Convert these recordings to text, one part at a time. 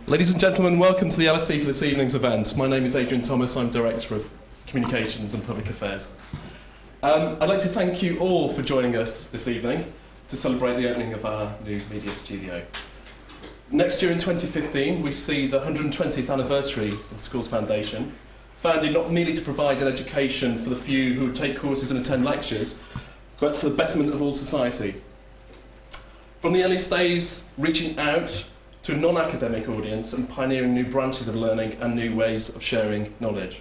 Ladies and gentlemen, welcome to the LSE for this evening's event. My name is Adrian Thomas, I'm Director of Communications and Public Affairs. I'd like to thank you all for joining us this evening to celebrate the opening of our new media studio. Next year in 2015, we see the 120th anniversary of the Schools Foundation, founded not merely to provide an education for the few who would take courses and attend lectures, but for the betterment of all society. From the earliest days, reaching out to a non-academic audience and pioneering new branches of learning and new ways of sharing knowledge.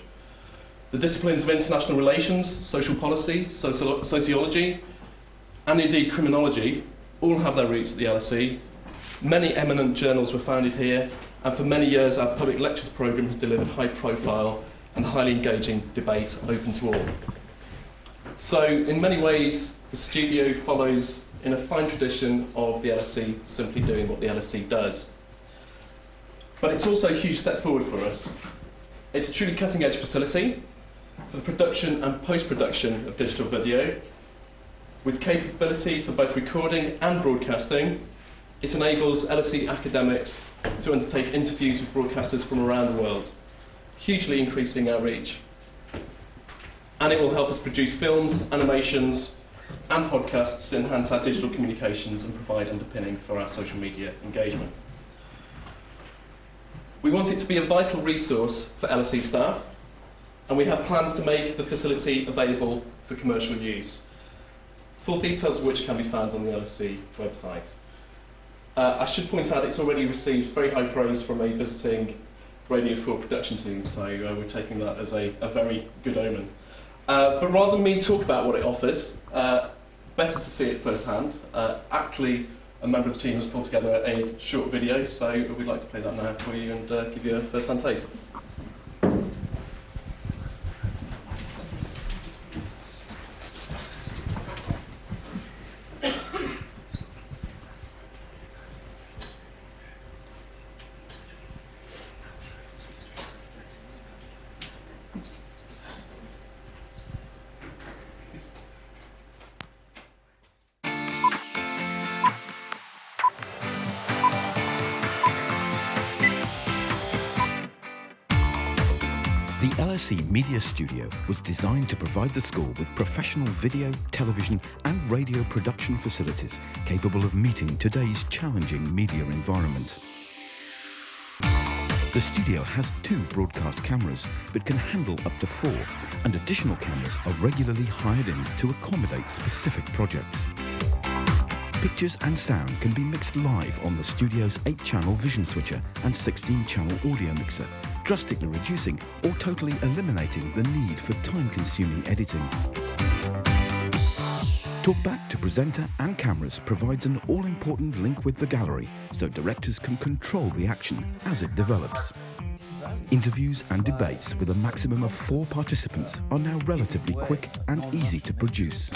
The disciplines of international relations, social policy, sociology, and indeed criminology all have their roots at the LSE. Many eminent journals were founded here, and for many years our public lectures programme has delivered high-profile and highly engaging debate open to all. So, in many ways, the studio follows in a fine tradition of the LSE simply doing what the LSE does. But it's also a huge step forward for us. It's a truly cutting-edge facility for the production and post-production of digital video, with capability for both recording and broadcasting. It enables LSE academics to undertake interviews with broadcasters from around the world, hugely increasing our reach. And it will help us produce films, animations, and podcasts to enhance our digital communications and provide underpinning for our social media engagement. We want it to be a vital resource for LSE staff, and we have plans to make the facility available for commercial use, full details of which can be found on the LSE website. I should point out it's already received very high praise from a visiting Radio 4 production team, so we're taking that as a very good omen. But rather than me talk about what it offers, better to see it firsthand. Actually, a member of the team has pulled together a short video, so we'd like to play that now for you and give you a first-hand taste. The LSE Media Studio was designed to provide the school with professional video, television and radio production facilities capable of meeting today's challenging media environment. The studio has 2 broadcast cameras but can handle up to 4, and additional cameras are regularly hired in to accommodate specific projects. Pictures and sound can be mixed live on the studio's 8-channel vision switcher and 16-channel audio mixer, drastically reducing or totally eliminating the need for time-consuming editing. Talkback to presenter and cameras provides an all-important link with the gallery, so directors can control the action as it develops. Interviews and debates with a maximum of 4 participants are now relatively quick and easy to produce.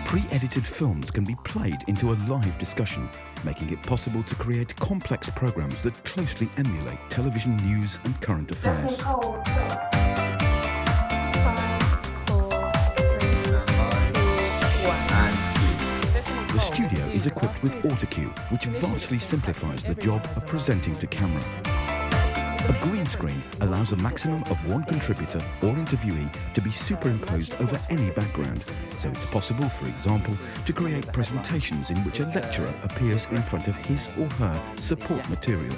Pre-edited films can be played into a live discussion, making it possible to create complex programs that closely emulate television news and current affairs. 5, 4, 3, 2, 1. The studio is equipped with autocue, which vastly simplifies the job of presenting to camera. A green screen allows a maximum of 1 contributor or interviewee to be superimposed over any background, so it's possible, for example, to create presentations in which a lecturer appears in front of his or her support material.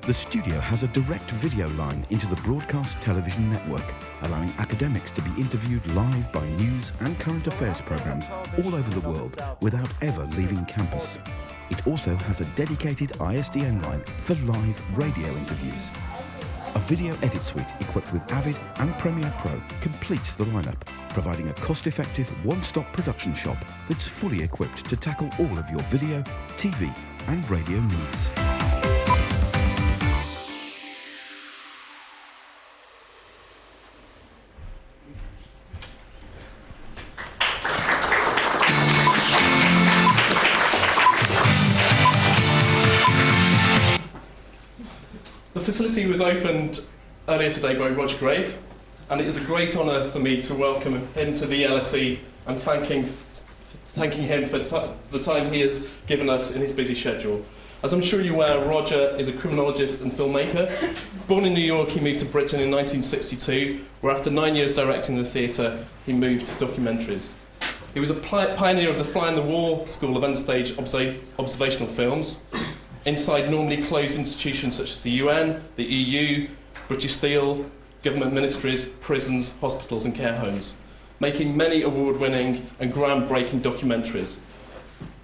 The studio has a direct video line into the broadcast television network, allowing academics to be interviewed live by news and current affairs programs all over the world without ever leaving campus. It also has a dedicated ISDN line for live radio interviews. A video edit suite equipped with Avid and Premiere Pro completes the lineup, providing a cost-effective one-stop production shop that's fully equipped to tackle all of your video, TV and radio needs. The facility was opened earlier today by Roger Graef, and it is a great honour for me to welcome him to the LSE and thanking him for the time he has given us in his busy schedule. As I'm sure you're aware, Roger is a criminologist and filmmaker. Born in New York, he moved to Britain in 1962, where after 9 years directing the theatre, he moved to documentaries. He was a pioneer of the Fly on the Wall school of unstaged observational films, inside normally closed institutions such as the UN, the EU, British Steel, government ministries, prisons, hospitals and care homes, making many award-winning and groundbreaking documentaries.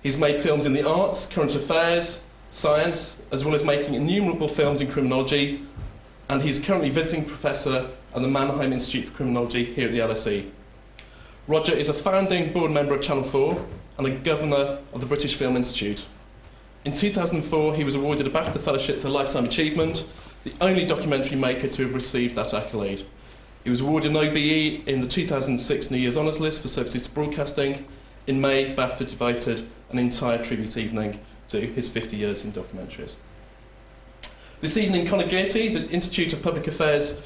He's made films in the arts, current affairs, science, as well as making innumerable films in criminology, and he's currently visiting professor at the Mannheim Institute for Criminology here at the LSE. Roger is a founding board member of Channel 4 and a governor of the British Film Institute. In 2004, he was awarded a BAFTA Fellowship for Lifetime Achievement, the only documentary maker to have received that accolade. He was awarded an OBE in the 2006 New Year's Honours List for services to broadcasting. In May, BAFTA devoted an entire tribute evening to his 50 years in documentaries. This evening, Conor Gearty, the Institute of Public Affairs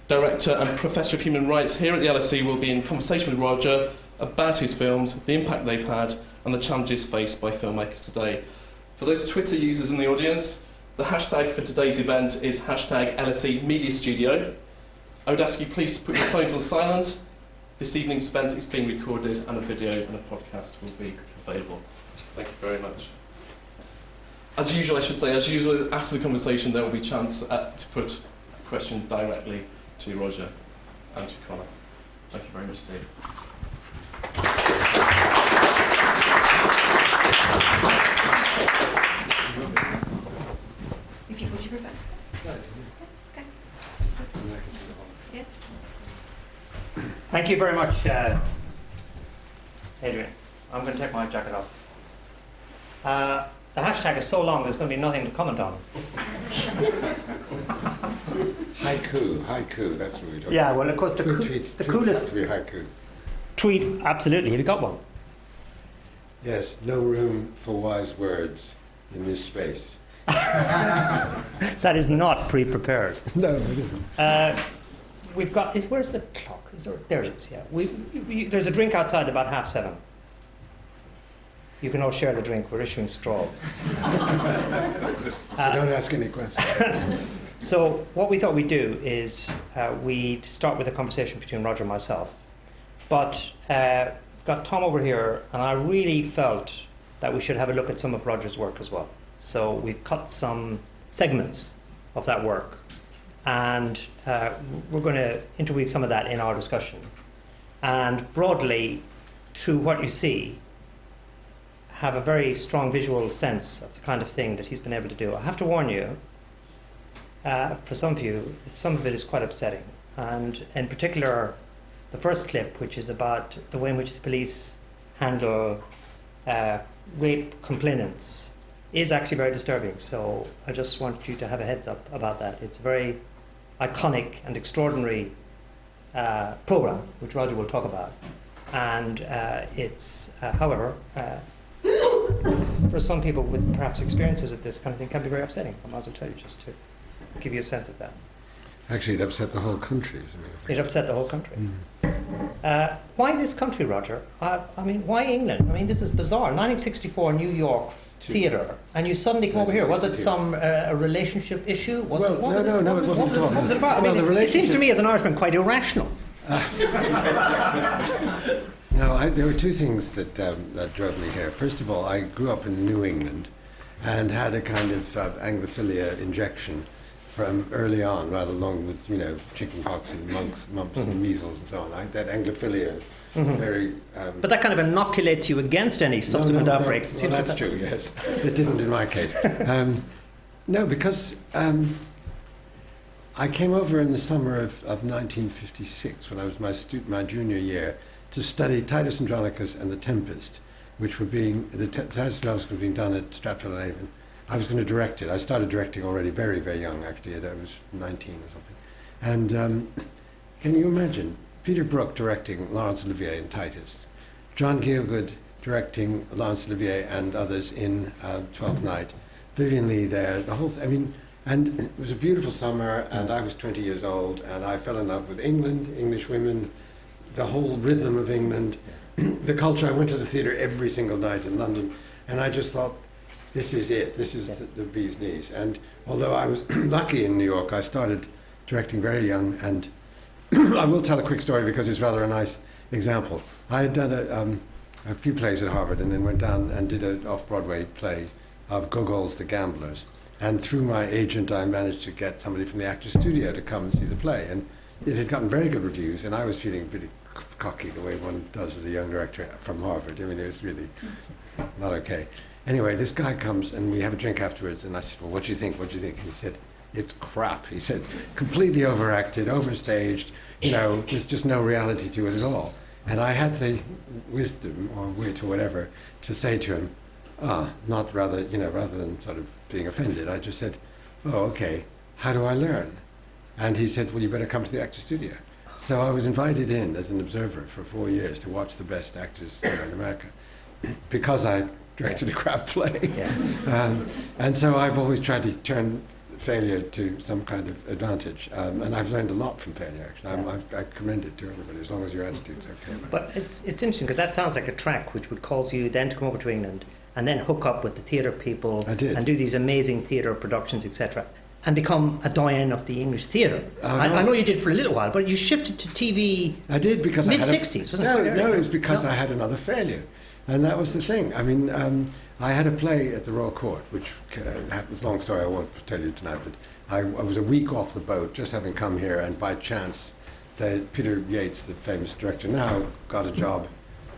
Director and Professor of Human Rights here at the LSE, will be in conversation with Roger about his films, the impact they've had, and the challenges faced by filmmakers today. For those Twitter users in the audience, the hashtag for today's event is hashtag LSE Media Studio. I would ask you please to put your phones on silent. This evening's event is being recorded and a video and a podcast will be available. Thank you very much. As usual, after the conversation there will be a chance to put a question directly to Roger and to Conor. Thank you very much indeed. If you would you prefer to say? Okay. Yeah. Thank you very much, Adrian. I'm going to take my jacket off. The hashtag is so long, there's going to be nothing to comment on. Haiku, that's what we're talking Yeah, about. well, of course, the Tweets coolest have to be haiku. tweet, absolutely. Have you got one? Yes, no room for wise words in this space. That is not pre-prepared. No, it isn't. We've got, where's the clock? There it is, yeah. There's a drink outside about 7:30. You can all share the drink. We're issuing straws. So don't ask any questions. So what we thought we'd do is we'd start with a conversation between Roger and myself. But we've got Tom over here, and I really felt that we should have a look at some of Roger's work as well. So we've cut some segments of that work, and we're going to interweave some of that in our discussion. And broadly, through what you see, have a very strong visual sense of the kind of thing that he's been able to do. I have to warn you, for some of you, some of it is quite upsetting. And in particular, the first clip, which is about the way in which the police handle rape complainants, is actually very disturbing. So I just want you to have a heads up about that. It's a very iconic and extraordinary program, which Roger will talk about. And it's, however, for some people with perhaps experiences of this kind of thing, can be very upsetting. I might as well tell you, just to give you a sense of that. Actually, it upset the whole country. It upset the whole country. Why this country, Roger? I mean, why England? I mean, this is bizarre. 1964, New York theatre, and you suddenly come over here. Was it some a relationship issue? No, it wasn't at all. What was it about? I mean, it seems to me as an Irishman quite irrational. No, there were two things that drove me here. First of all, I grew up in New England and had a kind of Anglophilia injection from early on, rather along with, chickenpox and mumps and measles and so on. That Anglophilia, very... but that kind of inoculates you against any subsequent outbreaks. Well, that's true, yes. It didn't in my case. No, because I came over in the summer of 1956, when I was my junior year, to study Titus Andronicus and The Tempest, which were Titus Andronicus was being done at Stratford-on-Avon. I was going to direct it. I started directing already very, very young, actually. I was 19 or something. And can you imagine Peter Brook directing Laurence Olivier in Titus, John Gielgud directing Laurence Olivier and others in Twelfth Night, Vivian Leigh there, the whole thing. And it was a beautiful summer, and I was 20 years old, and I fell in love with England, English women, the whole rhythm of England, the culture. I went to the theatre every single night in London, and I just thought, this is it. This is the bee's knees. And although I was lucky in New York, I started directing very young. And I will tell a quick story because it's rather a nice example. I had done a few plays at Harvard and then went down and did an off-Broadway play of Gogol's The Gamblers. And through my agent, I managed to get somebody from the Actors Studio to come and see the play. And it had gotten very good reviews, and I was feeling pretty cocky the way one does as a young director from Harvard. I mean, it was really not okay. Anyway, this guy comes, and we have a drink afterwards, and I said, well, what do you think? What do you think? And he said, it's crap. He said, completely overacted, overstaged, you know, there's just no reality to it at all. And I had the wisdom, or wit, or whatever, to say to him, not rather, you know, rather than sort of being offended, I just said, oh, okay, how do I learn? And he said, well, you better come to the Actors Studio. So I was invited in as an observer for 4 years to watch the best actors in America, because I directed a crap play. Yeah. And so I've always tried to turn failure to some kind of advantage. And I've learned a lot from failure, actually. I commend it to everybody, as long as your attitude's okay. But it's interesting, because that sounds like a track which would cause you then to come over to England and then hook up with the theatre people and do these amazing theatre productions, etc., and become a doyen of the English theatre. I know you did for a little while, but you shifted to TV. I did because mid-60s, wasn't it? No, it was because I had another failure, and that was the thing. I mean, I had a play at the Royal Court, which it's a long story I won't tell you tonight, but I was a week off the boat, just having come here, and by chance, Peter Yates, the famous director now, got a job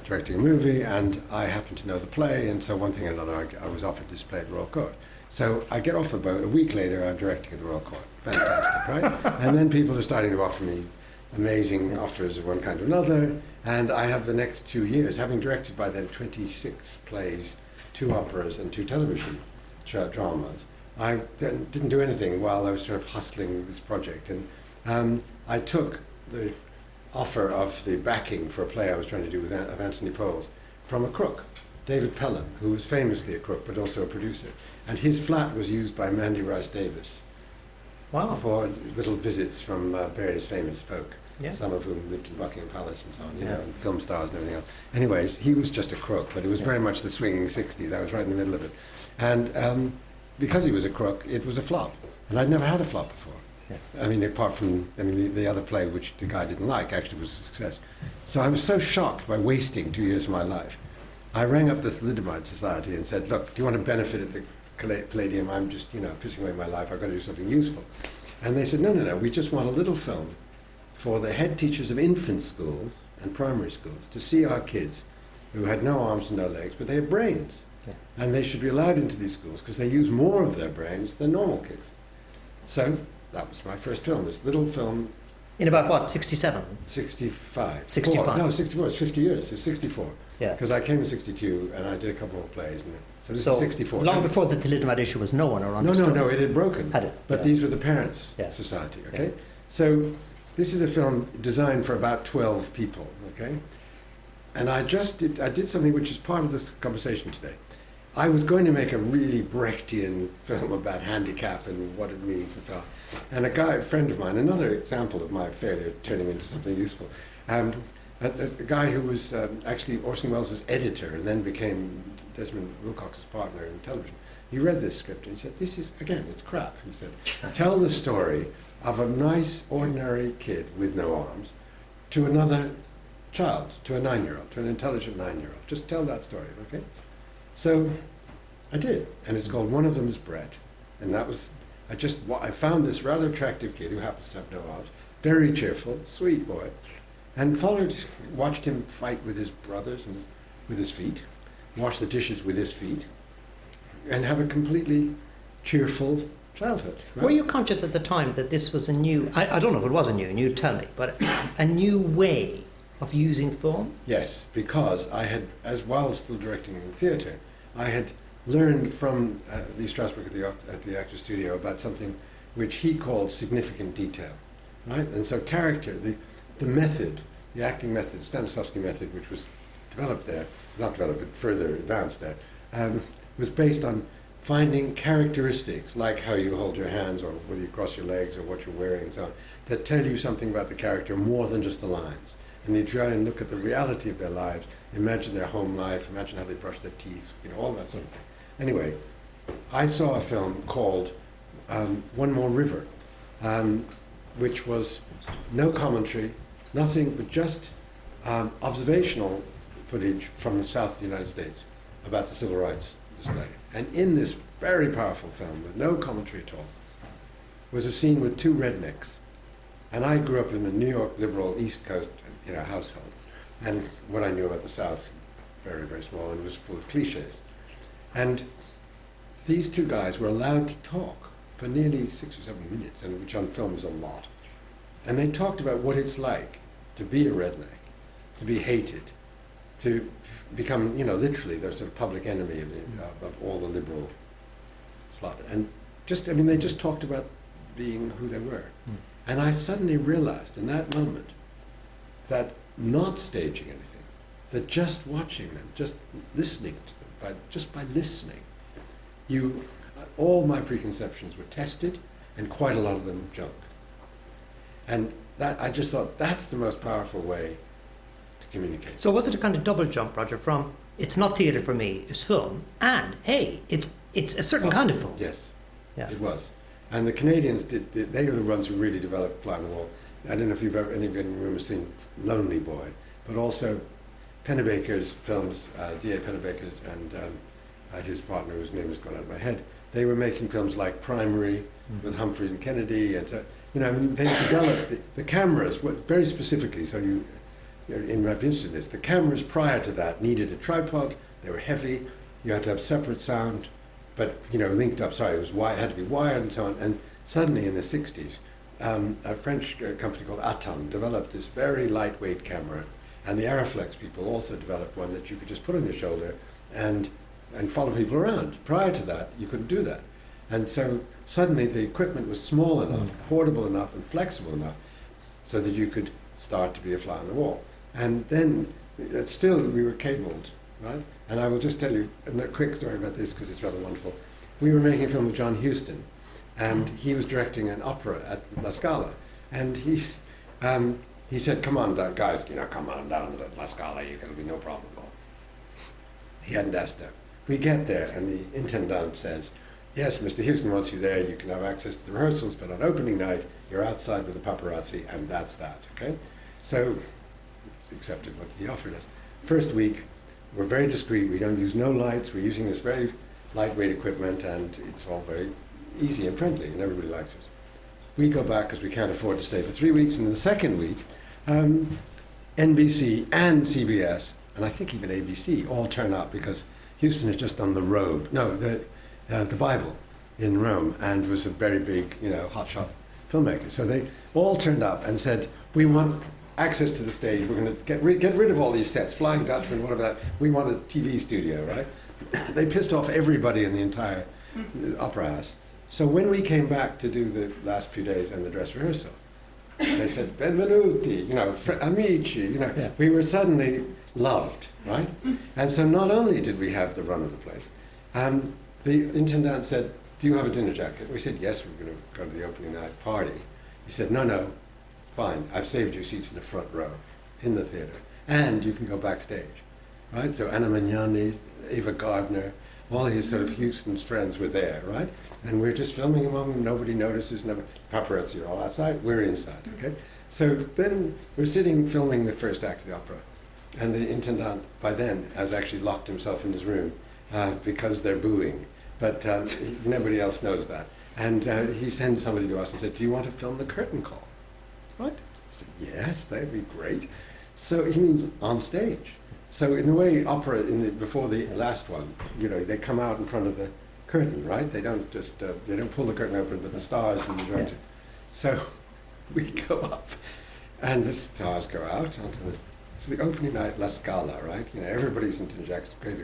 directing a movie, and I happened to know the play, and so one thing and another, I was offered this play at the Royal Court. So I get off the boat, a week later I'm directing at the Royal Court. Fantastic, right? And then people are starting to offer me amazing offers of one kind or another, and I have the next 2 years, having directed by then 26 plays, 2 operas and 2 television dramas. I then didn't do anything while I was sort of hustling this project, and I took the offer of the backing for a play I was trying to do with Anthony Poles from a crook, David Pelham, who was famously a crook but also a producer. And his flat was used by Mandy Rice Davis for little visits from various famous folk, some of whom lived in Buckingham Palace and so on, you know, and film stars and everything else. Anyways, he was just a crook, but it was very much the swinging 60s. I was right in the middle of it. And because he was a crook, it was a flop. And I'd never had a flop before. I mean, apart from, the other play, which the guy didn't like, actually was a success. So I was so shocked by wasting 2 years of my life. I rang up the Thalidomide Society and said, look, do you want to benefit at the Palladium? I'm just, pissing away my life. I've got to do something useful. And they said, no, we just want a little film for the head teachers of infant schools and primary schools to see our kids who had no arms and no legs, but they have brains. Yeah. And they should be allowed into these schools because they use more of their brains than normal kids. So that was my first film, this little film. In about what, 67? 65. 65. No, 64. It's 50 years. It's 64. Yeah. Because I came in 62 and I did a couple more plays. So this is 64. Long before the thalidomide issue was known or understood. No, it had broken. Had it? But these were the Parents' Society, okay? Yeah. So this is a film designed for about 12 people, okay? And I did something which is part of this conversation today. I was going to make a really Brechtian film about handicap and what it means and so on. And a friend of mine, another example of my failure turning into something useful, a guy who was actually Orson Welles' editor and then became Desmond Wilcox's partner in television. He read this script and he said, this is, again, it's crap. He said, tell the story of a nice, ordinary kid with no arms to another child, to a 9-year-old, to an intelligent 9-year-old. Just tell that story, okay? So I did, and it's called One of Them is Brett, and that was, I found this rather attractive kid who happens to have no arms, very cheerful, sweet boy, and watched him fight with his brothers and with his feet, wash the dishes with his feet, and have a completely cheerful childhood. Right? Were you conscious at the time that this was a new, I don't know if it was a new, and you tell me, but a new way of using film? Yes, because I had, while still directing in theatre, I had learned from Lee Strasberg at the Actors Studio about something which he called significant detail, right? And so character, the method, the acting method, Stanislavski method, which was developed there, not developed, but further advanced there, was based on finding characteristics, like how you hold your hands or whether you cross your legs or what you're wearing and so on, that tell you something about the character more than just the lines. And they try and look at the reality of their lives, imagine their home life, imagine how they brush their teeth, all that sort of thing. Anyway, I saw a film called One More River, which was no commentary, nothing but just observational footage from the south of the United States about the civil rights display. And in this very powerful film, with no commentary at all, was a scene with two rednecks. And I grew up in a New York liberal East Coast household. And what I knew about the South, very, very small, and it was full of cliches. And these two guys were allowed to talk for nearly 6 or 7 minutes, and which on film is a lot. And they talked about what it's like to be a redneck, to be hated, to become, literally the sort of public enemy of all the liberal slaughter. And they just talked about being who they were. Mm. And I suddenly realized in that moment that not staging anything, that just watching them, just listening to them, just by listening, all my preconceptions were tested, and quite a lot of them junked. And that I just thought that's the most powerful way to communicate. So was it a kind of double jump, Roger, from it's not theatre for me, it's film, and hey, it's a certain kind of film? Yes, it was. And the Canadians they were the ones who really developed Fly on the Wall. I don't know if anybody in the room has seen Lonely Boy, but also Pennebaker's films, D.A. Pennebaker's and his partner, whose name has gone out of my head. They were making films like Primary with Humphrey and Kennedy, and so, they developed the cameras very specifically. So you're interested in this. The cameras prior to that needed a tripod. They were heavy. You had to have separate sound, but linked up. Sorry, it had to be wired and so on. And suddenly in the 60s, a French company called Atom developed this very lightweight camera, and the Aeroflex people also developed one that you could just put on your shoulder and follow people around. Prior to that, you couldn't do that. And so suddenly the equipment was small enough, portable enough, and flexible enough so that you could start to be a fly on the wall. And then still we were cabled, right? And I will just tell you a quick story about this because it's rather wonderful. We were making a film with John Huston, and he was directing an opera at La Scala. And he said, come on, guys, come on down to the La Scala, it'll be no problem at all. He hadn't asked them. We get there, and the intendant says, yes, Mr. Huston wants you there, you can have access to the rehearsals, but on opening night, you're outside with the paparazzi, and that's that, okay? So, accepted what he offered us. First week, we're very discreet, we don't use no lights, we're using this very lightweight equipment, and it's all very easy and friendly, and everybody likes us. We go back because we can't afford to stay for 3 weeks, and in the second week, NBC and CBS, and I think even ABC, all turn up because Huston had just done the Bible in Rome, and was a very big, hotshot filmmaker. So they all turned up and said, we want access to the stage, we're going to get rid of all these sets, Flying Dutchman, whatever that, we want a TV studio, right? They pissed off everybody in the entire opera house. So when we came back to do the last few days and the dress rehearsal, they said, benvenuti, amici, we were suddenly loved, right? And so not only did we have the run of the place, the intendant said, do you have a dinner jacket? We said, yes, we're going to go to the opening night party. He said, no, it's fine. I've saved you seats in the front row in the theatre, and you can go backstage, right? So Anna Magnani, Ava Gardner, all his sort of Huston's friends were there, right? And we're just filming among them, nobody notices, paparazzi are all outside, we're inside, okay? So then we're sitting filming the first act of the opera, and the intendant by then has actually locked himself in his room because they're booing, but nobody else knows that. And he sends somebody to us and said, do you want to film the curtain call? Right? I said, yes, that'd be great. So he means on stage. So in the way opera, before the last one, they come out in front of the curtain, right? They don't just, they don't pull the curtain open, but the stars and the director. So we go up, and the stars go out onto it's the opening night, La Scala, right? Everybody's in tin jackets, great.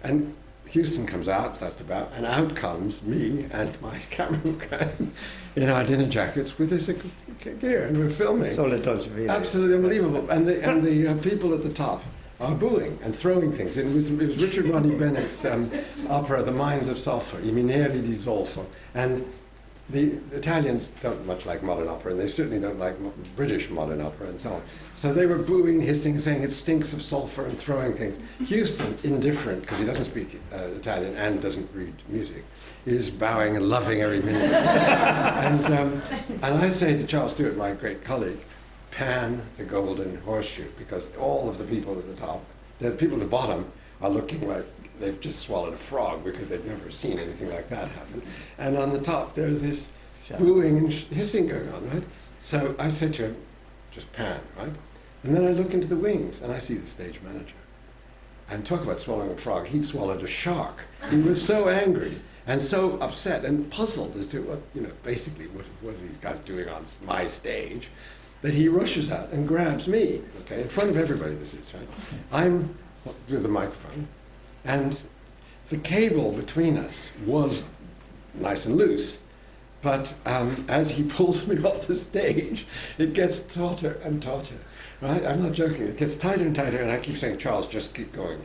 And Huston comes out, starts to bow, and out comes me and my camera guy in our dinner jackets with this gear, and we're filming. Really. Absolutely unbelievable. And the people at the top are booing and throwing things. And it was Richard Rodney Bennett's opera, The Mines of Sulphur, I Mineri di Zolfo. And the Italians don't much like modern opera, and they certainly don't like British modern opera and so on. So they were booing, hissing, saying it stinks of sulphur and throwing things. Houston, indifferent, because he doesn't speak Italian and doesn't read music, is bowing and loving every minute. And I say to Charles Stewart, my great colleague, pan the golden horseshoe, because all of the people at the top, the people at the bottom are looking like they've just swallowed a frog because they've never seen anything like that happen. And on the top, there's this booing and hissing going on, right? So I said to him, just pan, right? And then I look into the wings, and I see the stage manager. And talk about swallowing a frog, he swallowed a shark. He was so angry and so upset and puzzled as to what, basically what are these guys doing on my stage, that he rushes out and grabs me, okay, in front of everybody this is, right? I'm with the microphone, and the cable between us was nice and loose, but as he pulls me off the stage, it gets tauter and tauter, right? I'm not joking. It gets tighter and tighter, and I keep saying, Charles, just keep going,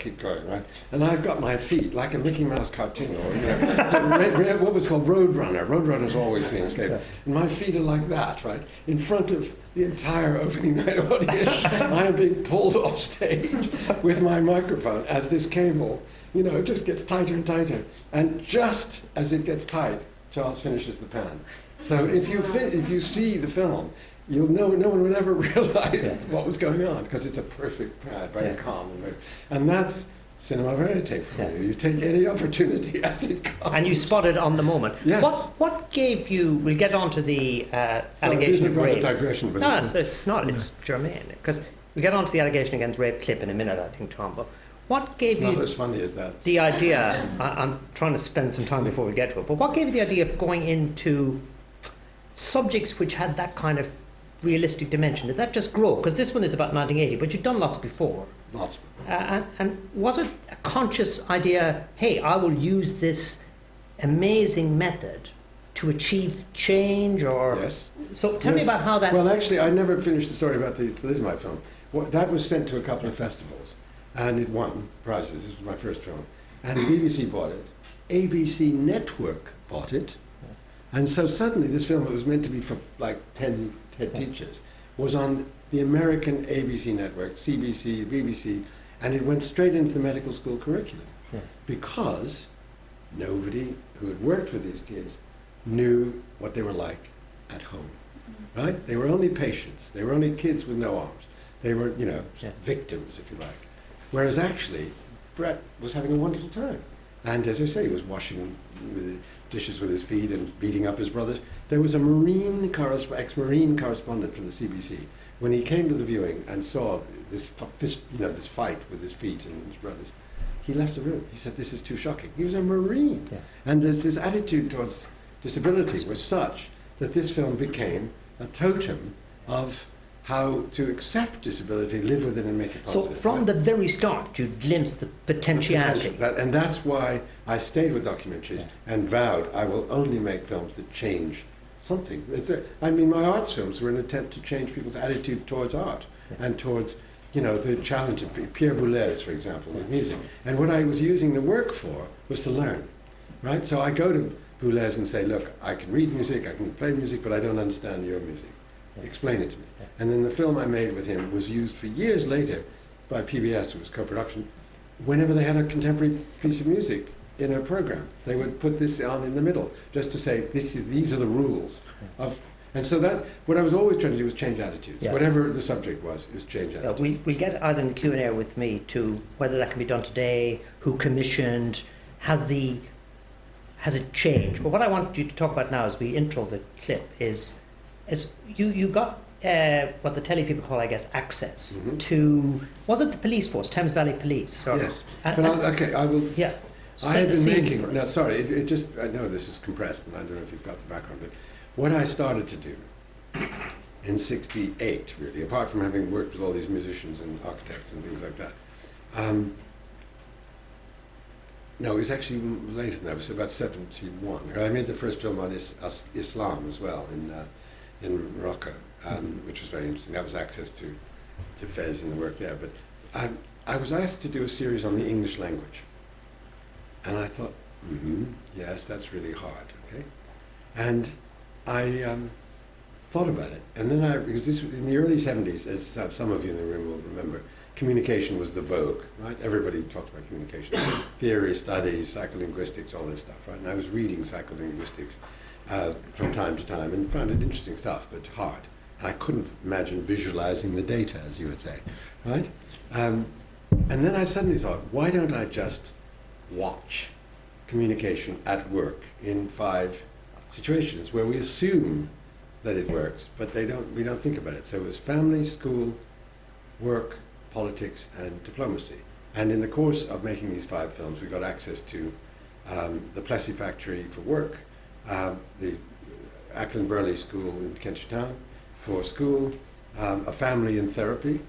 right? And I've got my feet like a Mickey Mouse cartoon, or what was called Roadrunner. Roadrunner's always being escaped. And my feet are like that, right? In front of the entire opening night audience, I am being pulled off stage with my microphone as this cable, just gets tighter and tighter. And just as it gets tight, Charles finishes the pan. So if you see the film, you'll know no one would ever realize what was going on, because it's a perfect pan, very calm. And that's cinema verite for you. You take any opportunity as it comes. And you spot it on the moment. Yes. What gave you... We'll get on to the allegation of rape. Digression, but no, it's not. It's germane. Because we'll get on to the allegation against rape clip in a minute, I think, Tom. But what gave you... It's not as funny as that. The idea... I'm trying to spend some time before we get to it. But what gave you the idea of going into subjects which had that kind of realistic dimension? Did that just grow? Because this one is about 1980, but you've done lots before. Lots. And was it a conscious idea, hey, I will use this amazing method to achieve change, or... Yes. So tell me about how that... Well, actually, I never finished the story about the thalidomide film. That was sent to a couple of festivals, and it won prizes. This was my first film. And the BBC bought it. ABC Network bought it. And so suddenly this film that was meant to be for like 10 teachers was on the American ABC network, CBC, BBC, and it went straight into the medical school curriculum, because nobody who had worked with these kids knew what they were like at home, right? They were only patients. They were only kids with no arms. They were, victims, if you like. Whereas actually, Brett was having a wonderful time. And as I say, he was washing dishes with his feet and beating up his brothers. There was a ex-Marine correspondent from the CBC. When he came to the viewing and saw this fight with his feet and his brothers, he left the room. He said, "This is too shocking." He was a Marine. Yeah. And this attitude towards disability was such that this film became a totem of how to accept disability, live with it, and make it positive. So from the very start, you glimpsed the potentiality. And that's why I stayed with documentaries and vowed I will only make films that change something. My arts films were an attempt to change people's attitude towards art and towards, the challenge of Pierre Boulez, for example, with music. And what I was using the work for was to learn, right? So I go to Boulez and say, look, I can read music, I can play music, but I don't understand your music. Explain it to me. And then the film I made with him was used for years later by PBS, it was co-production. Whenever they had a contemporary piece of music in a program, they would put this on in the middle, just to say, these are the rules. And so that, what I was always trying to do was change attitudes. Yeah. Whatever the subject was change attitudes. We'll get out in the Q&A with me to whether that can be done today, who commissioned, has it changed? But what I want you to talk about now as we intro the clip is you got what the telly people call, I guess, access to, was it the police force, Thames Valley Police? Or, yes. I will... Yeah. I had been making... No, sorry, I know this is compressed, and I don't know if you've got the background, but what I started to do in '68, really, apart from having worked with all these musicians and architects and things like that, no, it was actually later than that. It was about 71. I made the first film on Islam as well in Morocco, which was very interesting. That was access to Fez and the work there. But I was asked to do a series on the English language. And I thought, yes, that's really hard, okay? And I thought about it. And then because this in the early 70s, as some of you in the room will remember, communication was the vogue, right? Everybody talked about communication. Theory, studies, psycholinguistics, all this stuff, right? And I was reading psycholinguistics from time to time and found it interesting stuff, but hard. And I couldn't imagine visualizing the data, as you would say, right? And then I suddenly thought, why don't I just watch communication at work in 5 situations where we assume that it works, but we don't think about it. So it was family, school, work, politics, and diplomacy. And in the course of making these 5 films, we got access to the Plessy Factory for work, the Ackland Burley School in Kentish Town for school, a family in therapy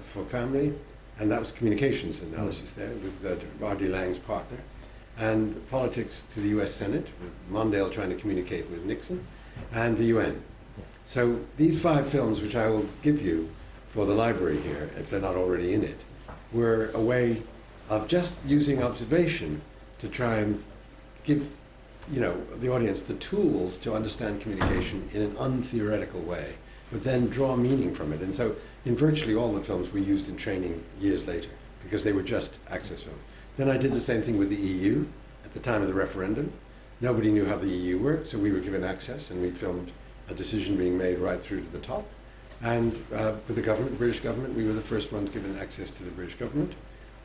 for family, and that was communications analysis there with R.D. Lang's partner, and politics to the US Senate, with Mondale trying to communicate with Nixon, and the UN. So these 5 films, which I will give you for the library here, if they're not already in it, were a way of just using observation to try and give the audience the tools to understand communication in an untheoretical way, but then draw meaning from it. And so in virtually all the films we used in training years later, because they were just access films. Then I did the same thing with the EU at the time of the referendum. Nobody knew how the EU worked, so we were given access, and we filmed a decision being made right through to the top. And with the government, British government, we were the first ones given access to the British government,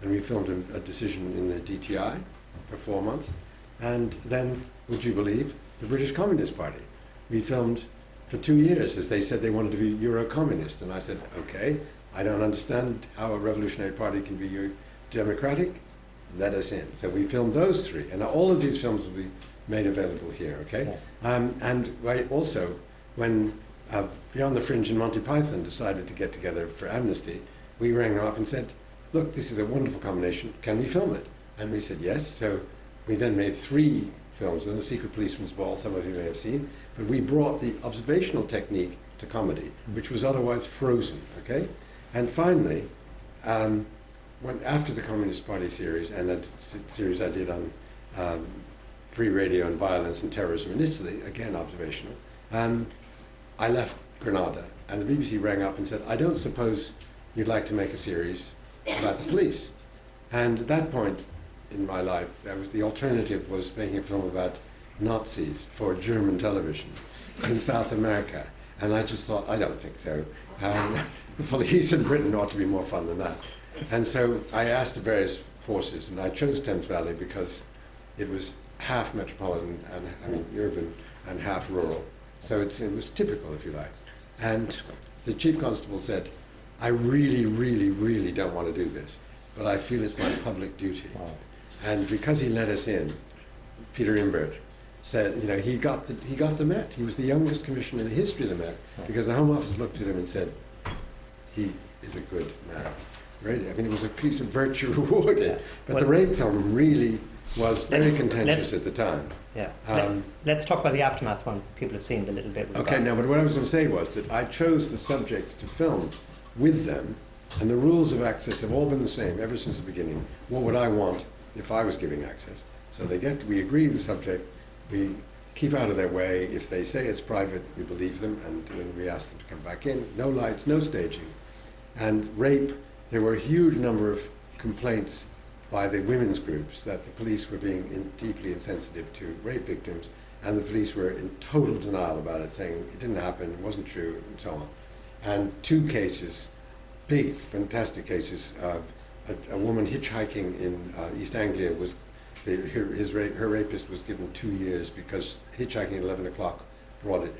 and we filmed a decision in the DTI for 4 months. And then, would you believe, the British Communist Party. We filmed for 2 years, as they said they wanted to be Euro-communist, and I said, okay, I don't understand how a revolutionary party can be democratic, let us in. So we filmed those 3, and all of these films will be made available here, okay? Yeah. And I also, when Beyond the Fringe and Monty Python decided to get together for Amnesty, we rang them up and said, look, this is a wonderful combination, can we film it? And we said yes, so we then made 3 films, and The Secret Policeman's Ball, some of you may have seen, but we brought the observational technique to comedy, which was otherwise frozen, okay? And finally, after the Communist Party series, and that series I did on free radio and violence and terrorism in Italy, again observational, I left Granada, and the BBC rang up and said, I don't suppose you'd like to make a series about the police. And at that point in my life, the alternative was making a film about Nazis for German television in South America. And I just thought, I don't think so. The police in Britain ought to be more fun than that. And so I asked the various forces, and I chose Thames Valley because it was half metropolitan, urban, and half rural. So it was typical, if you like. And the chief constable said, I really, really, really don't want to do this, but I feel it's my public duty. Wow. And because he let us in, Peter Imbert said, he got the Met. He was the youngest commissioner in the history of the Met, because the Home Office looked at him and said, he is a good man. Really, it was a piece of virtue rewarded. Yeah. But the rape film really was very contentious at the time. Yeah. Let's talk about the aftermath one. People have seen the little bit. Okay, now, but what I was going to say was that I chose the subjects to film with them, and the rules of access have all been the same ever since the beginning. What would I want if I was giving access? So we agree the subject, we keep out of their way. If they say it's private, we believe them, and then we ask them to come back in. No lights, no staging. And rape, there were a huge number of complaints by the women's groups that the police were being deeply insensitive to rape victims, and the police were in total denial about it, saying it didn't happen, it wasn't true, and so on. And 2 cases, big, fantastic cases, a woman hitchhiking in East Anglia was, her rapist was given 2 years because hitchhiking at 11 o'clock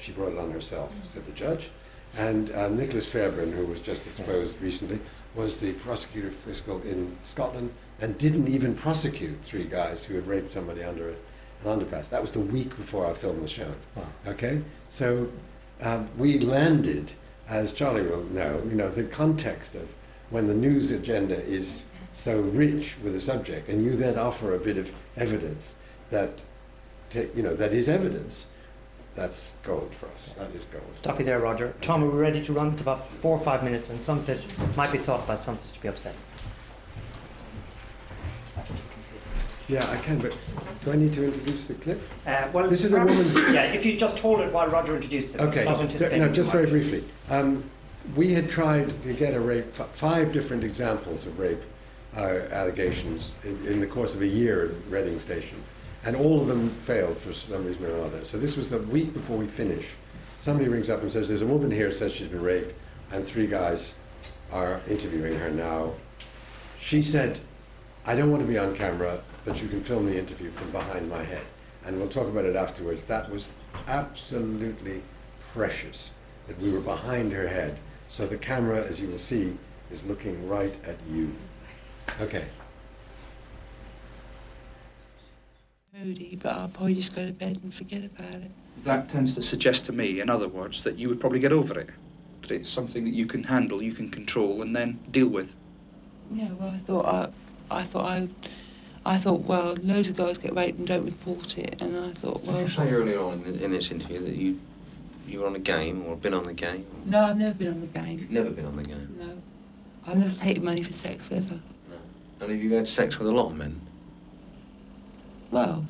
she brought it on herself, said the judge. And Nicholas Fairbairn, who was just exposed recently, was the prosecutor fiscal in Scotland and didn't even prosecute 3 guys who had raped somebody under an underpass. That was the week before our film was shown. Wow. Okay? So we landed, as Charlie will know, the context of when the news agenda is so rich with a subject, and you then offer a bit of evidence that is evidence. That's gold for us. That is gold. Stop you there, Roger. Tom, are we ready to run? It's about 4 or 5 minutes, and some of it might be thought by some of us to be upset. Yeah, I can, but do I need to introduce the clip? Well, this is a woman. Yeah, if you just hold it while Roger introduces it. Okay. No, just very briefly. We had tried to get a rape, 5 different examples of rape allegations in the course of a year at Reading Station, and all of them failed for some reason or other. So this was the week before we finish. Somebody rings up and says, there's a woman here who says she's been raped, and 3 guys are interviewing her now. She said, I don't want to be on camera, but you can film the interview from behind my head. And we'll talk about it afterwards. That was absolutely precious, that we were behind her head. So the camera, as you will see, is looking right at you. Okay. Moody, but I'll probably just go to bed and forget about it. That tends to suggest to me, in other words, that you would probably get over it. That it's something that you can handle, you can control, and then deal with. Yeah, well, I thought, well, loads of girls get raped and don't report it, and I thought, well... Did you say earlier on in this interview that you were on a game or been on the game? Or? No, I've never been on the game. You've never been on the game? No. I've never taken money for sex ever. No. And have you had sex with a lot of men? Well,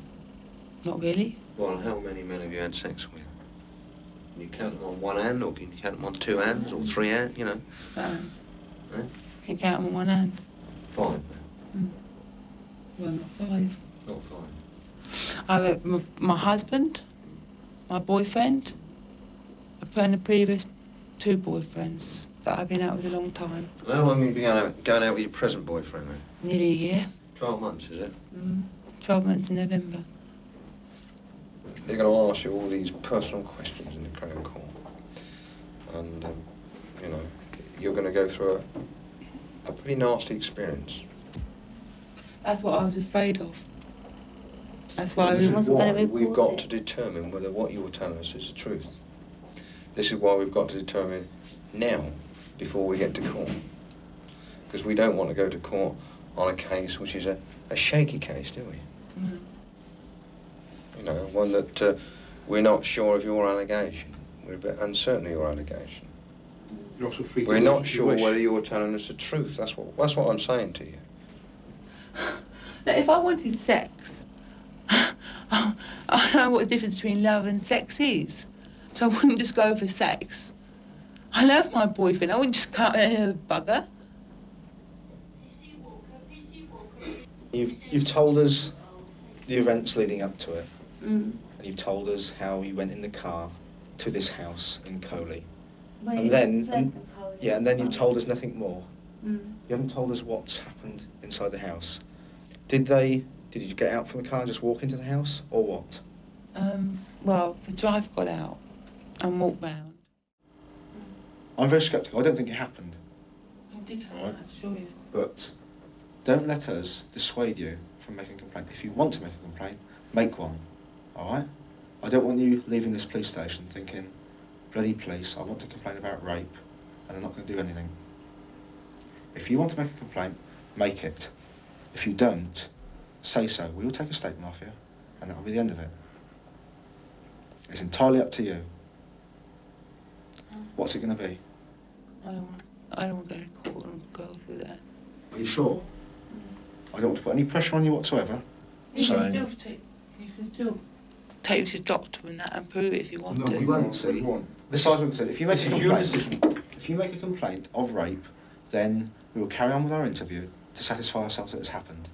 not really. Well, how many men have you had sex with? Can you count them on one hand, or can you count them on 2 hands, or 3 hands, you know? No. Eh? I can count them on one hand. 5 men? Well, not 5. Not 5. I've had my husband, my boyfriend, and the previous 2 boyfriends that I've been out with a long time. And how long have you been going out with your present boyfriend, then? Nearly a year. 12 months, is it? 12 months in November. They're going to ask you all these personal questions in the Crown Court. And, you know, you're going to go through a pretty nasty experience. That's what I was afraid of. That's why This I is wasn't why going to report we've got it. to determine whether what you're telling us is the truth. This is why we've got to determine now, before we get to court. Because we don't want to go to court on a case which is a shaky case, do we? Mm. You know, one that we're not sure of your allegation. We're a bit uncertain of your allegation. You're also free to We're wish not if you sure wish. whether you're telling us the truth. That's what I'm saying to you. Now, if I wanted sex, I know what the difference between love and sex is. So I wouldn't just go for sex. I love my boyfriend. I wouldn't just cut any other bugger. You've told us the events leading up to it. Mm. And you've told us how you went in the car to this house in Coley. Wait, And then, Coley. yeah, and then you've told us nothing more. Mm. You haven't told us what's happened inside the house. Did you get out from the car and just walk into the house, or what? Well, the driver got out and walked round. I'm very sceptical. I don't think it happened. I did have Right. that, I assure you. But don't let us dissuade you from making a complaint. If you want to make a complaint, make one, all right? I don't want you leaving this police station thinking, bloody police, I want to complain about rape, and I'm not going to do anything. If you want to make a complaint, make it. If you don't, say so. We'll take a statement off you, and that'll be the end of it. It's entirely up to you. What's it going to be? I don't want to go to court and go through that. Are you sure? I don't want to put any pressure on you whatsoever. You So- can still take to the doctor and that and prove it if you want to. We won't see. This is what I said. If you make if you make a complaint of rape, then we will carry on with our interview to satisfy ourselves that it's happened.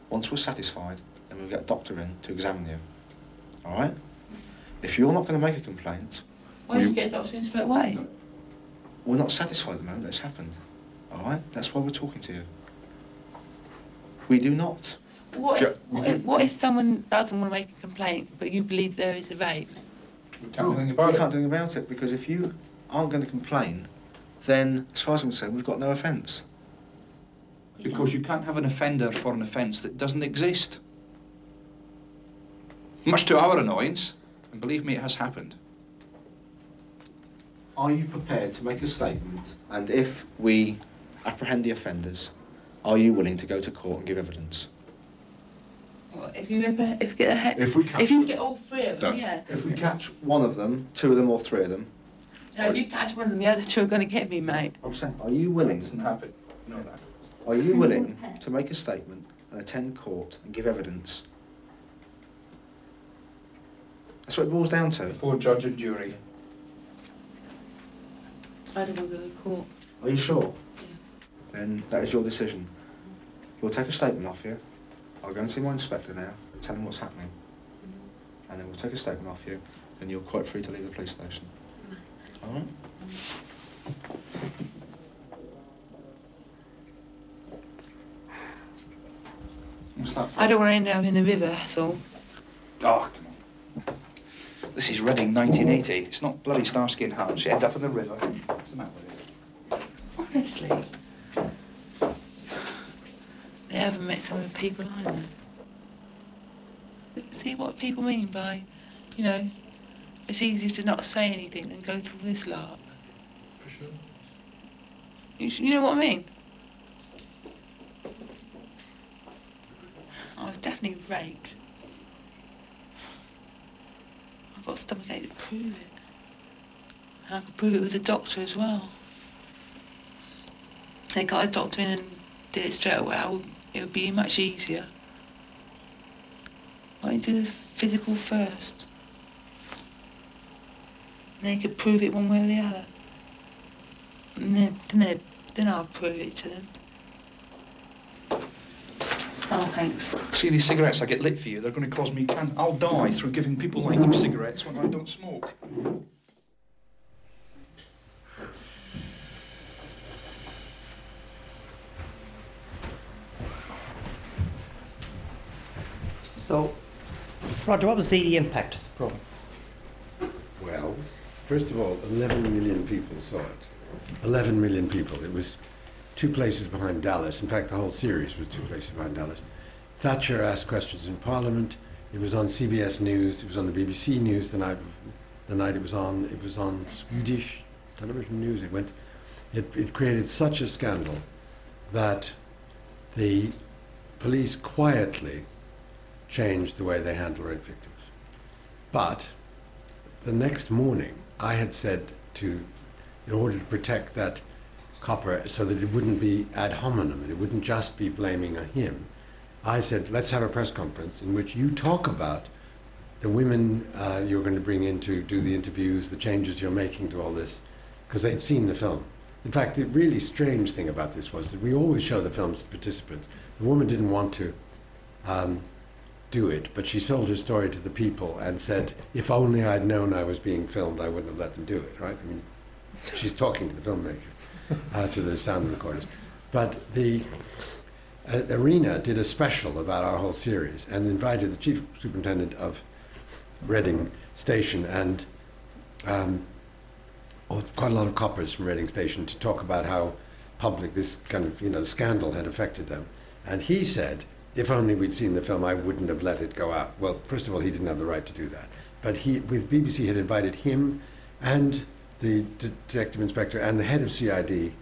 Once we're satisfied, then we'll get a doctor in to examine you. All right? If you're not going to make a complaint, Why don't you get a doctor in straight away? we're not satisfied at the moment that it's happened. All right? That's why we're talking to you. We do not. What if someone doesn't want to make a complaint, but you believe there is a rape? We can't do anything We about can't it. do anything about it, because if you aren't going to complain, then, as far as I'm concerned, we've got no offence. Because you can't have an offender for an offence that doesn't exist. Much to our annoyance, and believe me, it has happened. Are you prepared to make a statement, and if we apprehend the offenders, are you willing to go to court and give evidence? Well, if you get If you get all 3 of them, Don't. yeah. If we catch one of them, 2 of them, or 3 of them, No, if you catch one of them, the other 2 are going to get me, mate. I'm saying, are you willing? It doesn't happen. You know that. Are you willing to make a statement and attend court and give evidence. That's what it boils down to. Before judge and jury. I don't want to go to court. Are you sure? Yeah. Then that is your decision. We'll take a statement off you. I'll go and see my inspector now and tell him what's happening. And then we'll take a statement off you, and you're quite free to leave the police station. All right? What's that? I don't want to end up in the river, that's all. Oh, come on. This is Reading 1980. It's not bloody Starsky and Hutch. You end up in the river. What's the matter with you? Honestly. They haven't met some of the people I know. See what people mean by, you know, it's easier to not say anything than go through this lark. For sure. You know what I mean? I was definitely raped. I've got a stomachache to prove it. And I could prove it with a doctor as well. They got a doctor in and did it straight away. It would be much easier. Why don't you do the physical first? And they could prove it one way or the other. And then I'll prove it to them. Oh, thanks. See these cigarettes I get lit for you? They're going to cause me cancer. I'll die through giving people like you cigarettes when I don't smoke. So, Roger, what was the impact of the programme? Well, first of all, 11 million people saw it. 11 million people. It was 2 places behind Dallas. In fact, the whole series was 2 places behind Dallas. Thatcher asked questions in Parliament. It was on CBS News. It was on the BBC News the night it was on. It was on Swedish television news. It created such a scandal that the police quietly changed the way they handle rape victims. But the next morning, I had said in order to protect that copper so that it wouldn't be ad hominem and it wouldn't just be blaming him, I said, let's have a press conference in which you talk about the women you're going to bring in to do the interviews, the changes you're making to all this, because they'd seen the film. In fact, the really strange thing about this was that we always show the films to the participants. The woman didn't want to do it, but she sold her story to the people and said, if only I'd known I was being filmed, I wouldn't have let them do it, right? I mean, she's talking to the filmmaker, to the sound recorders. But the Arena did a special about our whole series and invited the chief superintendent of Reading Station and quite a lot of coppers from Reading Station to talk about how public this kind of scandal had affected them. And he said, if only we'd seen the film, I wouldn't have let it go out. Well, first of all, he didn't have the right to do that. But with BBC had invited him and the detective inspector and the head of CID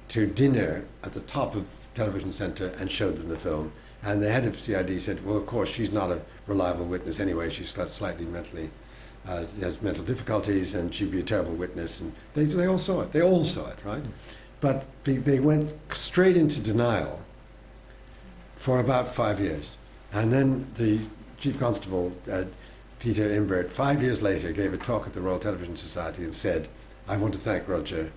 to dinner at the top of Television Centre and showed them the film. And the head of CID said, well, of course, she's not a reliable witness anyway. She's slightly mentally, has mental difficulties, and she'd be a terrible witness. And they all saw it. They all saw it, right? But they went straight into denial for about 5 years. And then the Chief Constable, Peter Imbert, 5 years later gave a talk at the Royal Television Society and said, I want to thank Roger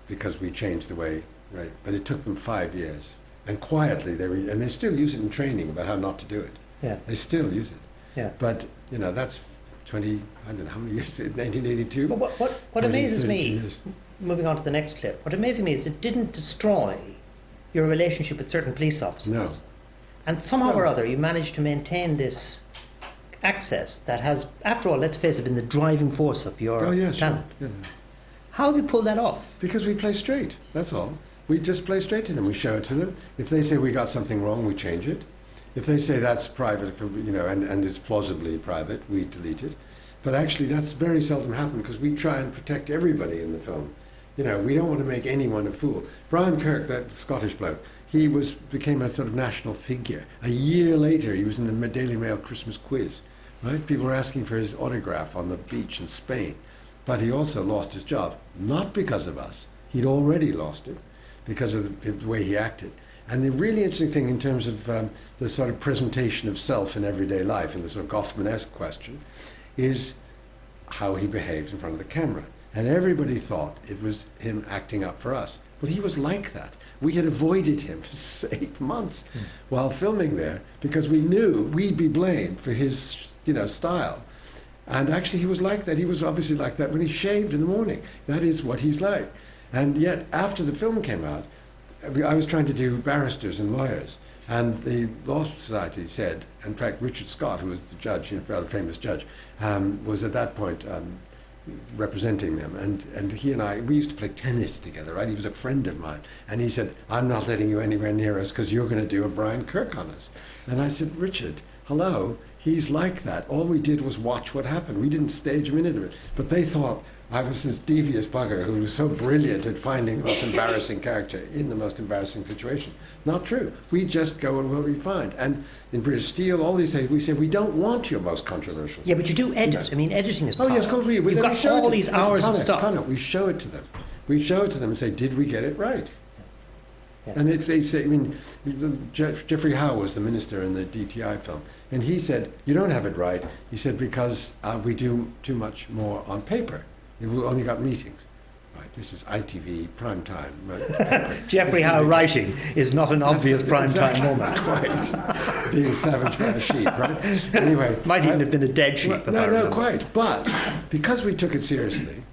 because we changed the way, right? But it took them 5 years. And quietly, they still use it in training about how not to do it. Yeah. They still use it. Yeah. But, that's 20, I don't know how many years, 1982? But what amazes me, moving on to the next clip, what amazes me is it didn't destroy your relationship with certain police officers. No. And somehow or other, you managed to maintain this access that has, after all, let's face it, been the driving force of your talent. Sure. Yeah. How have you pulled that off? Because we play straight, that's all. We just play straight to them. We show it to them. If they say we got something wrong, we change it. If they say that's private, and it's plausibly private, we delete it. But actually, that's very seldom happened because we try and protect everybody in the film. We don't want to make anyone a fool. Brian Kirk, that Scottish bloke, he became a sort of national figure. A year later, he was in the Daily Mail Christmas quiz. Right? People were asking for his autograph on the beach in Spain. But he also lost his job, not because of us. He'd already lost it because of the way he acted. And the really interesting thing in terms of the sort of presentation of self in everyday life, and the sort of Goffman-esque question, is how he behaved in front of the camera. And everybody thought it was him acting up for us. Well, he was like that. We had avoided him for 8 months while filming there because we knew we'd be blamed for his, style. And actually he was like that. He was obviously like that when he shaved in the morning. That is what he's like. And yet, after the film came out, I was trying to do barristers and lawyers. And the Law Society said, in fact, Richard Scott, who was the judge, a rather famous judge, was at that point representing them. And he and I, we used to play tennis together, right? He was a friend of mine. And he said, I'm not letting you anywhere near us because you're going to do a Brian Kirk on us. And I said, Richard, hello, he's like that. All we did was watch what happened. We didn't stage a minute of it. But they thought I was this devious bugger who was so brilliant at finding the most embarrassing character in the most embarrassing situation. Not true. We just go and what we find. And in British Steel, all these days, we say, we don't want your most controversial. Yeah, but you do edit. I mean, editing is Oh, yes, of course we do. You've got all these hours of stuff. Conor, we show it to them. We show it to them and say, did we get it right? Yeah. And they say, I mean, Geoffrey Howe was the minister in the DTI film, and he said, you don't have it right. He said, because we do too much more on paper. We've only got meetings. Right, this is ITV prime time. Right? Geoffrey Howe writing is not an obvious prime time moment. Quite. Being savaged by a sheep, right? Anyway. Might even have been a dead sheep. No, quite. But because we took it seriously,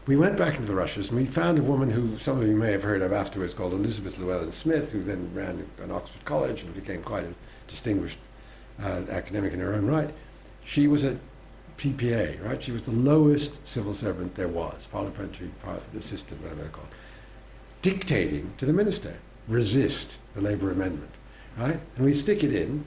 we went back into the rushes and we found a woman who some of you may have heard of afterwards called Elizabeth Llewellyn-Smith, who then ran an Oxford College and became quite a distinguished academic in her own right. She was a PPA, right? She was the lowest civil servant there was, parliamentary assistant, whatever they're called, dictating to the minister, resist the Labour amendment, right? And we stick it in.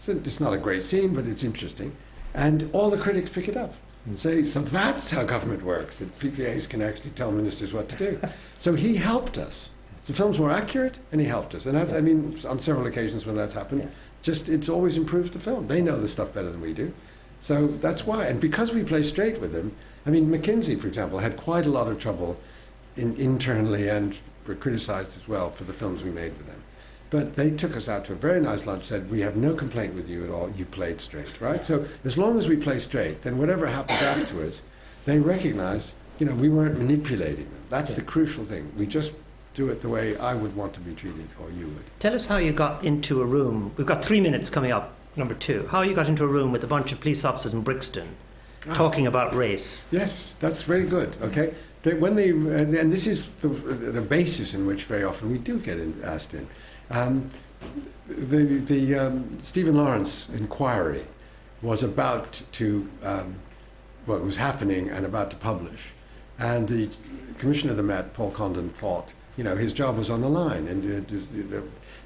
It's not a great scene, but it's interesting. And all the critics pick it up and say, so that's how government works, that PPAs can actually tell ministers what to do. So he helped us. The film's more accurate, and he helped us. And that's, I mean, on several occasions when that's happened, it's always improved the film. They know the stuff better than we do. So that's why. And because we play straight with them, I mean, McKinsey, for example, had quite a lot of trouble internally and were criticized as well for the films we made with them. But they took us out to a very nice lunch, said, we have no complaint with you at all, you played straight, right? So as long as we play straight, then whatever happens afterwards, they recognize, we weren't manipulating them. That's the crucial thing. We just do it the way I would want to be treated, or you would. Tell us how you got into a room. We've got 3 minutes coming up. Number 2, how you got into a room with a bunch of police officers in Brixton talking about race. Yes, that's very good, okay? And this is the basis in which very often we do get asked in. The Stephen Lawrence inquiry was about to, it was happening and about to publish. And the Commissioner of the Met, Paul Condon, thought, his job was on the line. And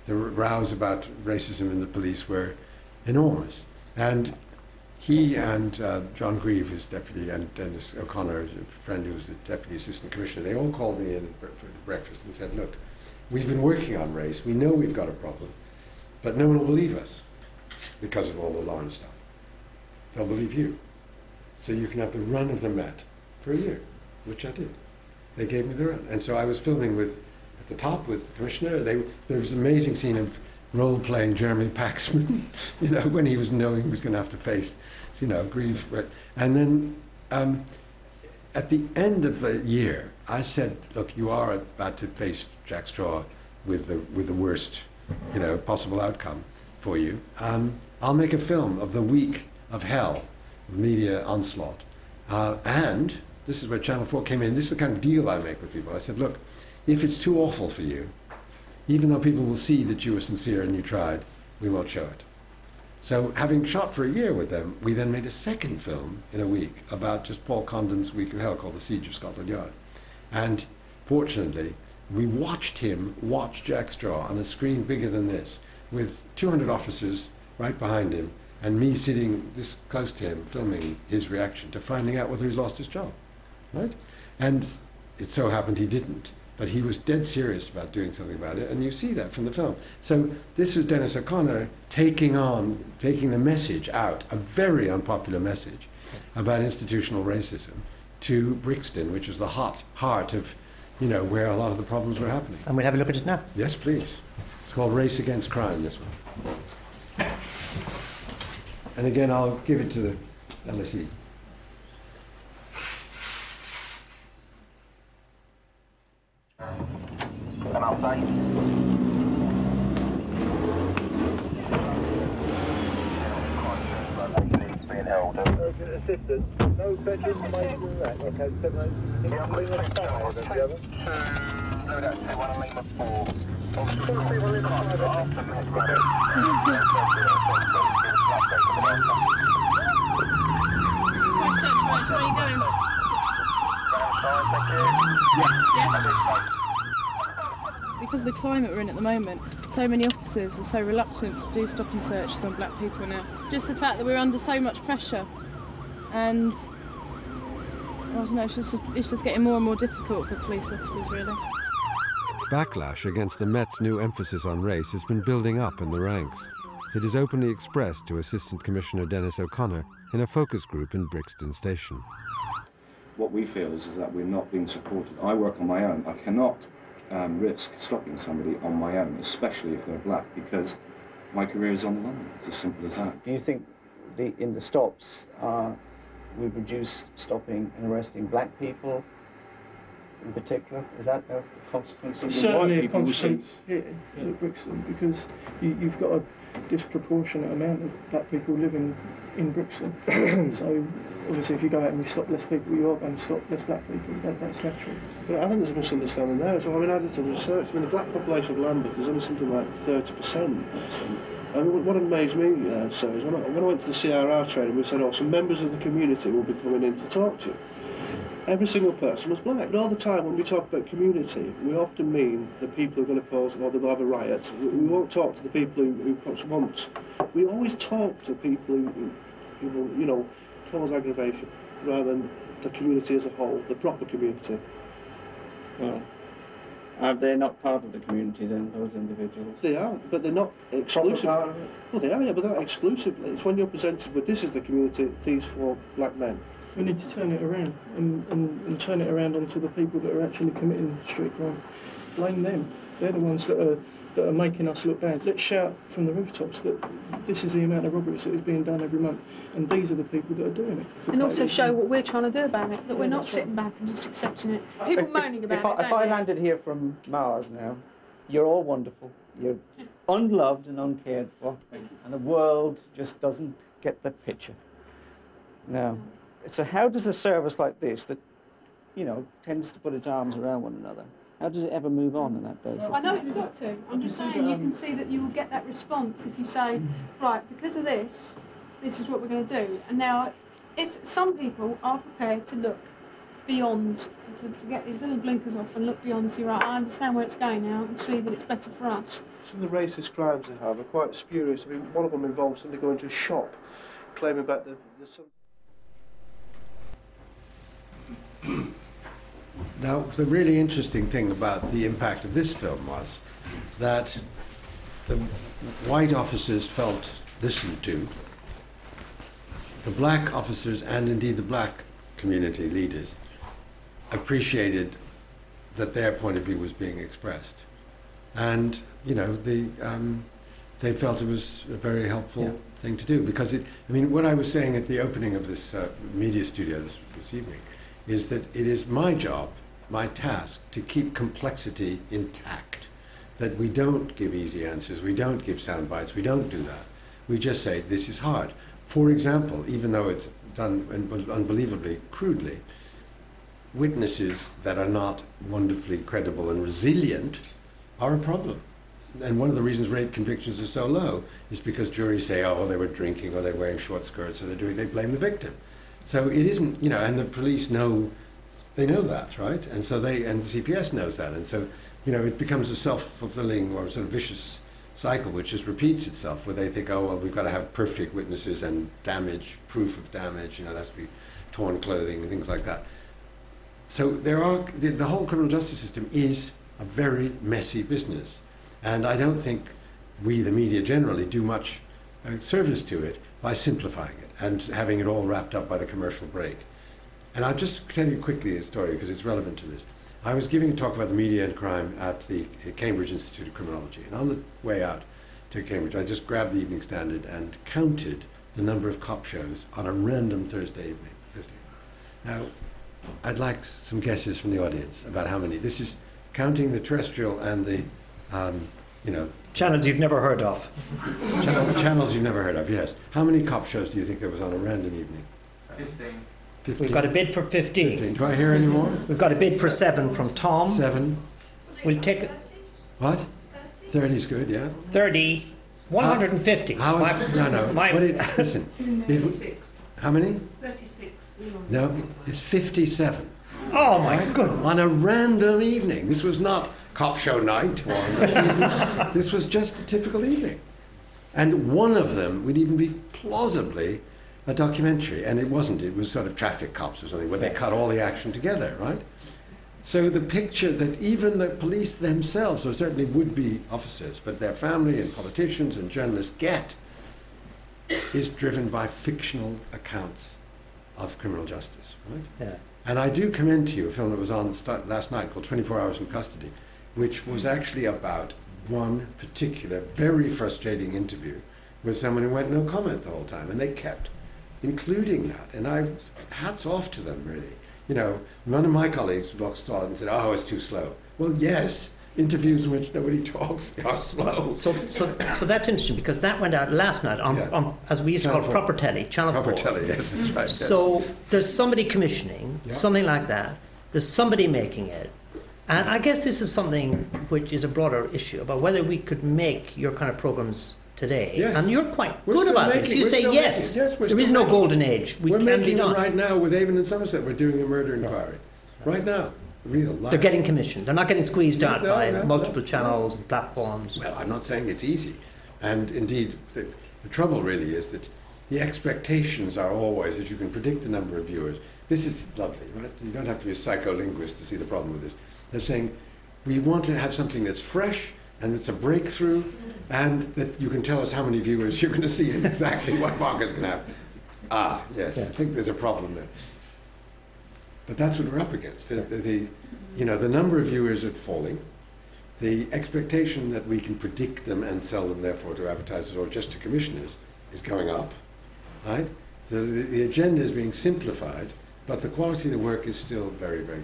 the rows about racism in the police were enormous. And he and John Grieve, his deputy, and Dennis O'Connor, a friend who was the deputy assistant commissioner, they all called me in for breakfast and said, look, we've been working on race, we know we've got a problem, but no one will believe us because of all the Lawrence stuff. They'll believe you. So you can have the run of the Met for a year, which I did. They gave me the run. And so I was filming at the top with the commissioner. There was an amazing scene of role-playing Jeremy Paxman, when he was knowing he was going to have to face, grief. And then at the end of the year, I said, look, you are about to face Jack Straw with the worst, possible outcome for you. I'll make a film of the week of hell, media onslaught. And this is where Channel 4 came in. This is the kind of deal I make with people. I said, look, if it's too awful for you, even though people will see that you were sincere and you tried, we won't show it. So having shot for a year with them, we then made a second film in a week about just Paul Condon's week of hell called The Siege of Scotland Yard. And fortunately, we watched him watch Jack Straw on a screen bigger than this, with 200 officers right behind him, and me sitting this close to him, filming his reaction to finding out whether he's lost his job, right? And it so happened he didn't. But he was dead serious about doing something about it, and you see that from the film. So this was Dennis O'Connor taking the message out, a very unpopular message about institutional racism, to Brixton, which was the hot heart of, where a lot of the problems were happening. And we'll have a look at it now. Yes, please. It's called Race Against Crime, this one. And again, I'll give it to the LSE. Come outside. Being held. Assistance. No such information as that. Okay, so no. Where are you going? Because of the climate we're in at the moment, so many officers are so reluctant to do stop and searches on black people now. Just the fact that we're under so much pressure, and I don't know, it's just getting more and more difficult for police officers, really. Backlash against the Met's new emphasis on race has been building up in the ranks. It is openly expressed to Assistant Commissioner Dennis O'Connor in a focus group in Brixton Station. What we feel is that we're not being supported. I work on my own. I cannot risk stopping somebody on my own, especially if they're black, because my career is on the line. It's as simple as that. Do you think in the stops we've reduced stopping and arresting black people in particular? Is that a consequence of certainly a consequence here at Brixton, because you've got a disproportionate amount of black people living in Brixton. So obviously if you go out and you stop less people, you are going to stop less black people. That's natural. But I think there's a misunderstanding there as well. I mean, I did some research. I mean, the black population of Lambeth is only something like 30%. And what amazed me, sir, is when I went to the CRR training, we said, some members of the community will be coming in to talk to you. Every single person was black. But all the time when we talk about community, we often mean the people who are going to cause, or they'll have a riot. We won't talk to the people who want. We always talk to people who cause aggravation, rather than the community as a whole, the proper community. Well, are they not part of the community then, those individuals? They are, but they're not exclusive. Well, they are, yeah, but they're not exclusively. It's when you're presented with, this is the community, these 4 black men. We need to turn it around and turn it around onto the people that are actually committing street crime. Blame them. They're the ones that are making us look bad. Let's shout from the rooftops that this is the amount of robberies that is being done every month, and these are the people that are doing it. And also show what we're trying to do about it, that we're not sitting back and just accepting it. People moaning about it. If I landed here from Mars now, you're all wonderful. You're unloved and uncared for, and the world just doesn't get the picture. No. So how does a service like this, that, tends to put its arms around one another, how does it ever move on in that basis? I know it's got to. I'm just saying you can see that you will get that response if you say, right, because of this, this is what we're going to do. And now, if some people are prepared to look beyond, to get these little blinkers off and look beyond and see, right, I understand where it's going now and see that it's better for us. Some of the racist crimes they have are quite spurious. I mean, one of them involves somebody going to a shop, claiming about the Now, the really interesting thing about the impact of this film was that the white officers felt listened to, the black officers and indeed the black community leaders appreciated that their point of view was being expressed. And, they felt it was a very helpful thing to do, because what I was saying at the opening of this media studio this evening is that it is my job, my task, to keep complexity intact, that we don't give easy answers, we don't give sound bites, we don't do that. We just say, this is hard. For example, even though it's done unbelievably crudely, witnesses that are not wonderfully credible and resilient are a problem. And one of the reasons rape convictions are so low is because juries say, they were drinking, or they're wearing short skirts, or they blame the victim. So it isn't, and the police know, they know that, right? And so and the CPS knows that. And so, it becomes a self-fulfilling or sort of vicious cycle, which just repeats itself, where they think, we've got to have perfect witnesses and proof of damage, there has to be torn clothing and things like that. So the whole criminal justice system is a very messy business. And I don't think we, the media generally, do much service to it by simplifying it and having it all wrapped up by the commercial break. And I'll just tell you quickly a story, because it's relevant to this. I was giving a talk about the media and crime at the Cambridge Institute of Criminology, and on the way out to Cambridge, I just grabbed the Evening Standard and counted the number of cop shows on a random Thursday evening. Now, I'd like some guesses from the audience about how many. This is counting the terrestrial and the, channels you've never heard of. Channels you've never heard of, yes. How many cop shows do you think there was on a random evening? 15. 15. We've got a bid for 15. 15. Do I hear any more? We've got a bid for 7 from Tom. 7. We'll take it. What? 30 is good, yeah. 30. 150. Listen. How many? 36. No, it's 57. Oh my goodness. On a random evening. This was not cop show night or the season. This was just a typical evening. And one of them would even be plausibly a documentary. And it wasn't. It was sort of traffic cops or something where they cut all the action together, right? So the picture that even the police themselves, or certainly would-be officers, but their family and politicians and journalists get, is driven by fictional accounts of criminal justice, right? Yeah. And I do commend to you a film that was on last night called 24 Hours in Custody, which was actually about one particular very frustrating interview with someone who went no comment the whole time, and they kept including that. And hats off to them, really. You know, one of my colleagues saw it and said, "Oh, it's too slow." Well, yes, interviews in which nobody talks are slow. So that's interesting, because that went out last night on as we used to call proper telly, Channel 4. Proper telly, yes, that's right. So there's somebody commissioning something like that. There's somebody making it. And I guess this is something which is a broader issue about whether we could make your kind of programs today. Yes. And you're quite We're good still about making- this. You we're say still yes. making- yes, we're There is still no making- golden age. We're can be making them done. right now with Avon and Somerset. We're doing a murder inquiry. Right now. Real life. They're getting commissioned. They're not getting squeezed out No, by no, multiple no. channels and platforms. Well, I'm not saying it's easy. And indeed, the trouble really is that the expectations are always that you can predict the number of viewers. This is lovely, right? You don't have to be a psycholinguist to see the problem with this. They're saying, we want to have something that's fresh and it's a breakthrough, and that you can tell us how many viewers you're going to see and exactly what market's going to have. Ah, yes, I think there's a problem there. But that's what we're up against. The number of viewers are falling. The expectation that we can predict them and sell them, therefore, to advertisers or just to commissioners is going up, right? So the agenda is being simplified, but the quality of the work is still two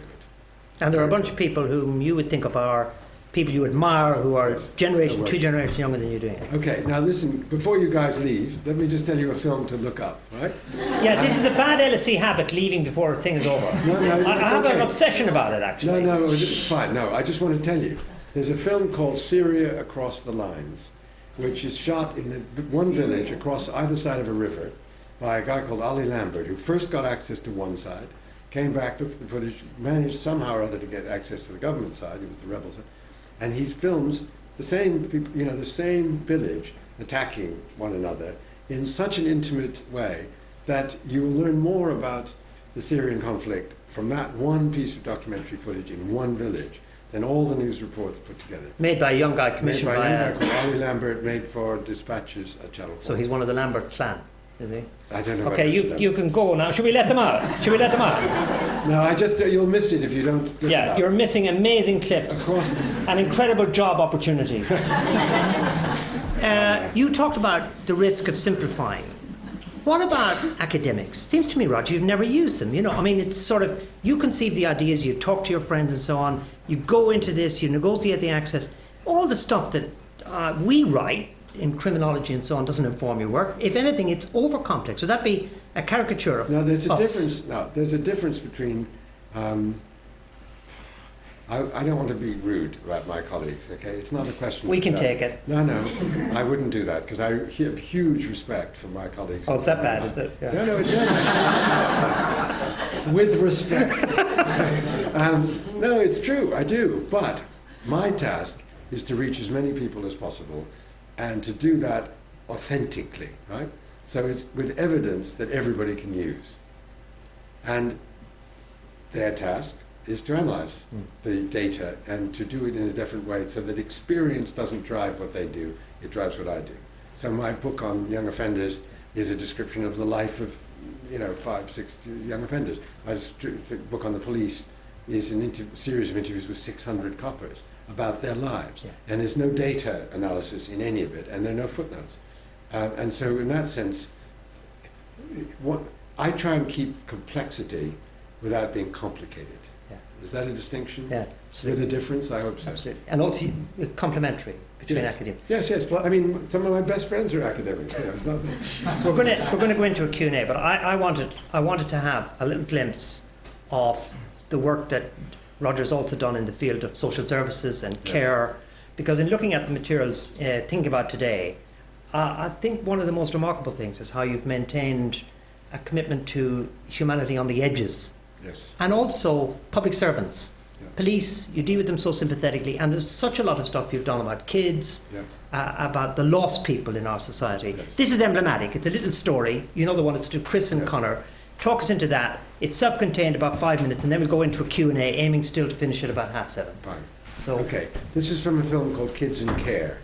And there are a bunch of people whom you would think of are people you admire, who are two generations younger than you doing it. Okay, now listen, before you guys leave, let me just tell you a film to look up, right? Yeah, this is a bad LSE habit, leaving before a thing is over. I have an obsession about it, actually. No, it's fine. No, I just want to tell you, there's a film called Syria Across the Lines, which is shot in one village across either side of a river by a guy called Ali Lambert, who first got access to one side, came back, looked at the footage, managed somehow or other to get access to the government side, with the rebels, and he films the same people, the same village attacking one another in such an intimate way that you will learn more about the Syrian conflict from that one piece of documentary footage in one village than all the news reports put together. Made by a young guy, commissioned by by a young guy called Ali Lambert, made for Dispatches at Channel 4. So he's one of the Lambert clan, is he? I don't know. Okay, you can go now. Should we let them out? No, you'll miss it if you don't. Yeah, you're missing amazing clips. An incredible job opportunity. You talked about the risk of simplifying. What about academics? Seems to me, Roger, you've never used them. It's sort of, you conceive the ideas, you talk to your friends and so on, you go into this, you negotiate the access. All the stuff that we write in criminology and so on doesn't inform your work. If anything, it's over-complex. Would that be a caricature of there's a us? difference. No, there's a difference between... I don't want to be rude about my colleagues, okay? It's not a question... We can take it. No, I wouldn't do that, because I have huge respect for my colleagues. Oh, is that bad, is it? Yeah. No. With respect. No, it's true, I do. But my task is to reach as many people as possible and to do that authentically, right? So it's with evidence that everybody can use. And their task is to analyze the data and to do it in a different way so that experience doesn't drive what they do, it drives what I do. So my book on young offenders is a description of the life of 5, 6 young offenders. My book on the police is a series of interviews with 600 coppers about their lives. And there's no data analysis in any of it, and there are no footnotes. And so in that sense, I try and keep complexity without being complicated. Is that a distinction? Yeah, absolutely. With a difference, I hope so. Absolutely. And also complementary between academics. Yes, yes. Well, I mean, some of my best friends are academics. You know, it's not that. We're going to go into a Q&A, but I wanted to have a little glimpse of the work that Roger's also done in the field of social services and care, because in looking at the materials, thinking about today, I think one of the most remarkable things is how you've maintained a commitment to humanity on the edges. Yes. And also public servants. Police, you deal with them so sympathetically, and there's such a lot of stuff you've done about kids, about the lost people in our society. This is emblematic. It's a little story. You know the one it's to Chris and Conor. Talk us into that. It's self-contained, about 5 minutes, and then we'll go into a Q&A, aiming still to finish at about 7:30. Fine. So, okay, this is from a film called Kids in Care,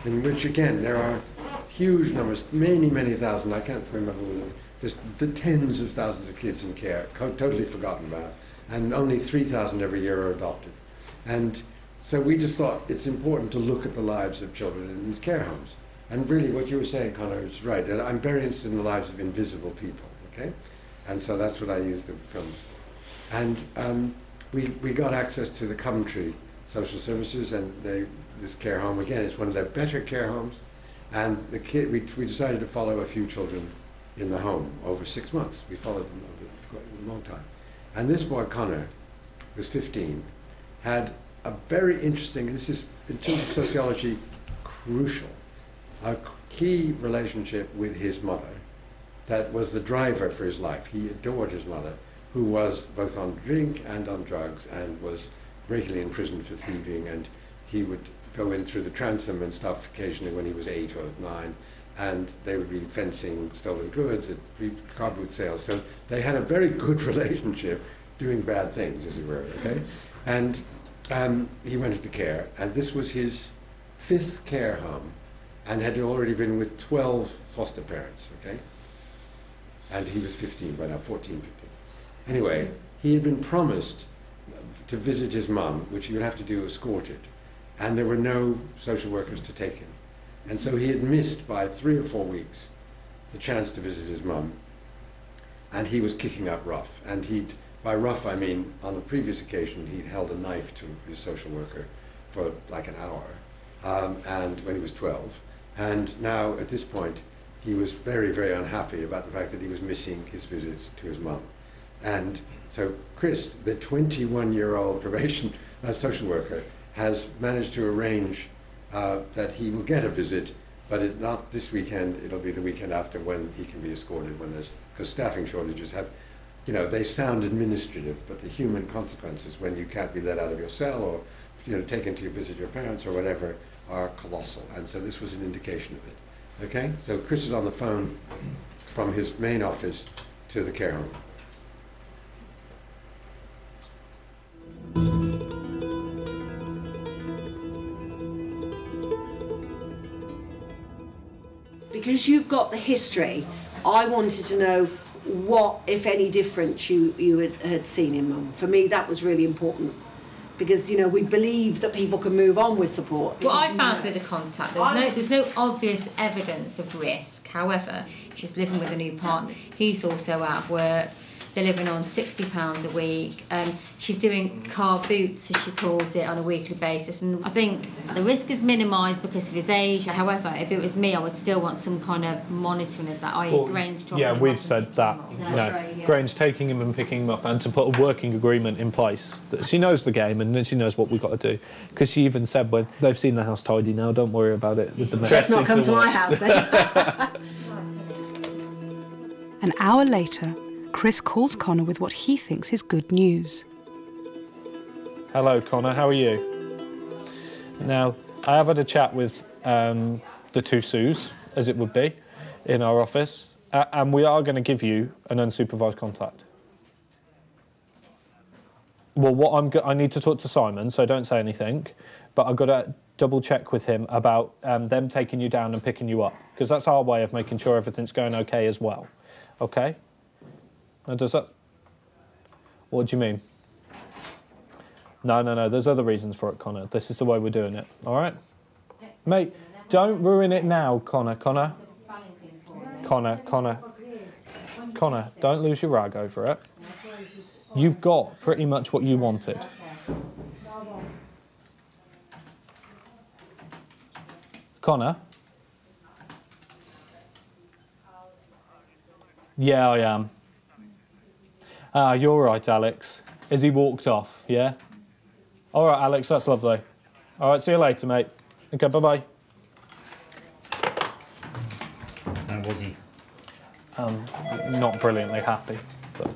in which, again, there are huge numbers, many, many thousand, I can't remember them, just the tens of thousands of kids in care, totally forgotten about, and only 3,000 every year are adopted. And so we just thought it's important to look at the lives of children in these care homes. And really what you were saying, Conor, is right. And I'm very interested in the lives of invisible people, okay? And so that's what I use the films for. And we got access to the Coventry Social Services, and this care home, again, is one of their better care homes. And the kid, we decided to follow a few children in the home over 6 months. We followed them over quite a long time. And this boy, Conor, who was 15, had a very interesting, and this is, in terms of sociology, crucial, a key relationship with his mother that was the driver for his life. He adored his mother, who was both on drink and on drugs and was regularly in prison for thieving, and he would go in through the transom and stuff occasionally when he was 8 or 9, and they would be fencing stolen goods at car boot sales. So they had a very good relationship, doing bad things, as it were, okay? And he went into care, and this was his 5th care home, and had already been with 12 foster parents, okay? And he was 15 by now, 14, 15. Anyway, he had been promised to visit his mum, which he would have to do escorted, and there were no social workers to take him. And so he had missed by 3 or 4 weeks the chance to visit his mum, and he was kicking up rough. And by rough I mean, on a previous occasion he'd held a knife to his social worker for like an hour, and when he was 12. And now at this point he was very, very unhappy about the fact that he was missing his visits to his mum. And so Chris, the 21-year-old probation social worker, has managed to arrange that he will get a visit, but not this weekend, it'll be the weekend after, when he can be escorted, because staffing shortages have, they sound administrative, but the human consequences when you can't be let out of your cell or, taken to visit your parents or whatever are colossal. And so this was an indication of it. Okay? So Chris is on the phone from his main office to the care home. Because you've got the history, I wanted to know what, if any, difference you had seen in Mum. For me, that was really important. Because, we believe that people can move on with support. What I found through the contact, there's no obvious evidence of risk. However, she's living with a new partner. He's also out of work. They're living on £60 a week. She's doing car boots, as she calls it, on a weekly basis. And I think the risk is minimised because of his age. However, if it was me, I would still want some kind of monitoring of that, i.e. Grange dropping him we've off said that. Grange taking him and picking him up, and to put a working agreement in place. She knows the game, and then she knows what we've got to do. Because she even said, when they've seen the house tidy now, don't worry about it. Let's not come to my house then. An hour later, Chris calls Conor with what he thinks is good news. Hello, Conor, how are you? Now, I have had a chat with the 2 Sues, as it would be, in our office, and we are going to give you an unsupervised contact. Well, I need to talk to Simon, so don't say anything, but I've got to double check with him about them taking you down and picking you up, because that's our way of making sure everything's going okay as well. Okay? Now, does that... What do you mean? No, there's other reasons for it, Connor. This is the way we're doing it, all right? Mate, don't ruin it now, Connor. Connor, don't lose your rag over it. You've got pretty much what you wanted. Connor? Yeah, I am. Ah, you're right, Alex. As he walked off, yeah? All right, Alex, that's lovely. All right, see you later, mate. Okay, bye-bye. How was he? Not brilliantly happy, but...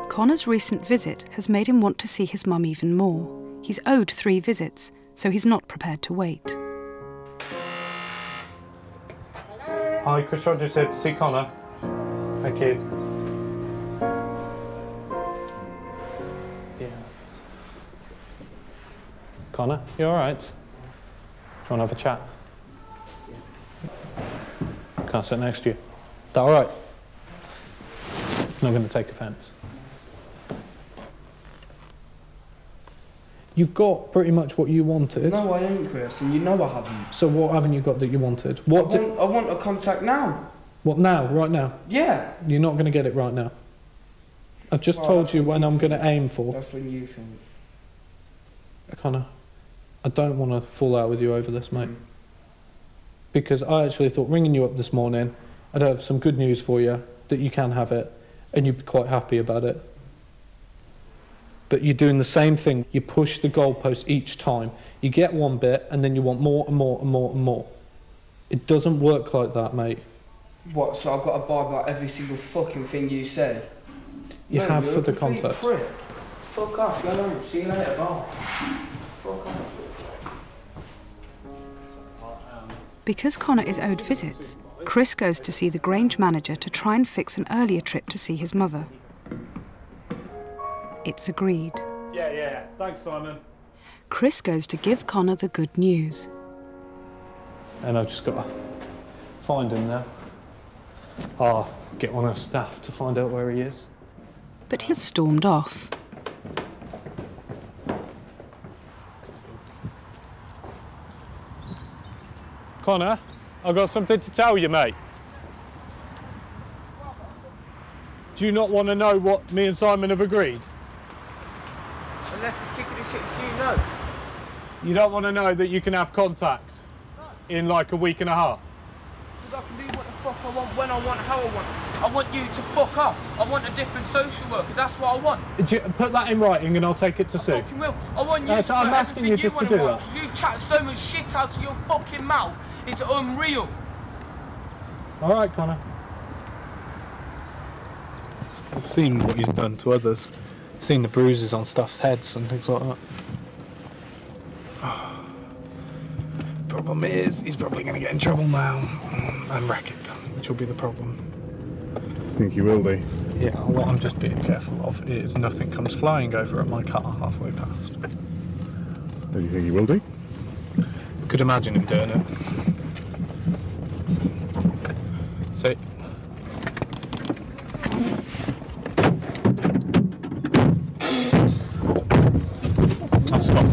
Connor's recent visit has made him want to see his mum even more. He's owed 3 visits, so he's not prepared to wait. Hi, Chris Rogers here to see Connor. Thank you. Yeah. Connor, you all right? Do you want to have a chat? Can I sit next to you? Is that all right? I'm not going to take offence. You've got pretty much what you wanted. No, I ain't, Chris, and you know I haven't. So what haven't you got that you wanted? I want a contact now. What, now? Right now? Yeah. You're not going to get it right now. I've just told you when I'm going to aim for. That's when you think. Connor, I don't want to fall out with you over this, mate. Because I actually thought ringing you up this morning, I'd have some good news for you, that you can have it, and you'd be quite happy about it. But you're doing the same thing. You push the goalpost each time. You get one bit, and then you want more and more and more and more. It doesn't work like that, mate. What, so I've got to abide by every single fucking thing you say? You No, have you're for a the complete contact. prick. Fuck off, go home. See you later, bye. Fuck off. Because Connor is owed visits, Chris goes to see the Grange manager to try and fix an earlier trip to see his mother. It's agreed. Yeah. Thanks, Simon. Chris goes to give Connor the good news. And I've just got to find him now. I'll get one of the staff to find out where he is. But he's stormed off. Connor, I've got something to tell you, mate. Do you not want to know what me and Simon have agreed? Unless it's kicking the shit, you know. You don't want to know that you can have contact in like a week and a half? Because I can do what the fuck I want, when I want, how I want. I want you to fuck off. I want a different social worker, that's what I want. Put that in writing and I'll take it to Sue. I fucking will. I want you to I'm asking you just to do that. You chat so much shit out of your fucking mouth, it's unreal. All right, Connor. I've seen what he's done to others. Seen the bruises on staff's heads and things like that. Problem is, he's probably going to get in trouble now and rack it, which will be the problem. Think you will be? Yeah, what I'm just being careful of is nothing comes flying over at my car halfway past. Do you think he will do? I could imagine him doing it. See? I've stopped.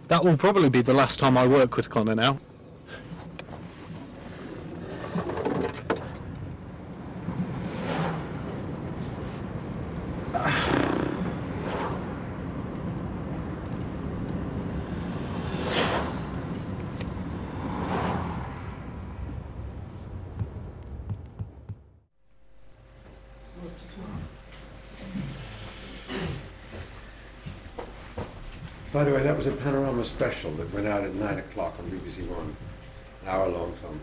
That will probably be the last time I work with Connor now. By the way, that was a panorama special that went out at 9 o'clock on BBC One, an hour-long film.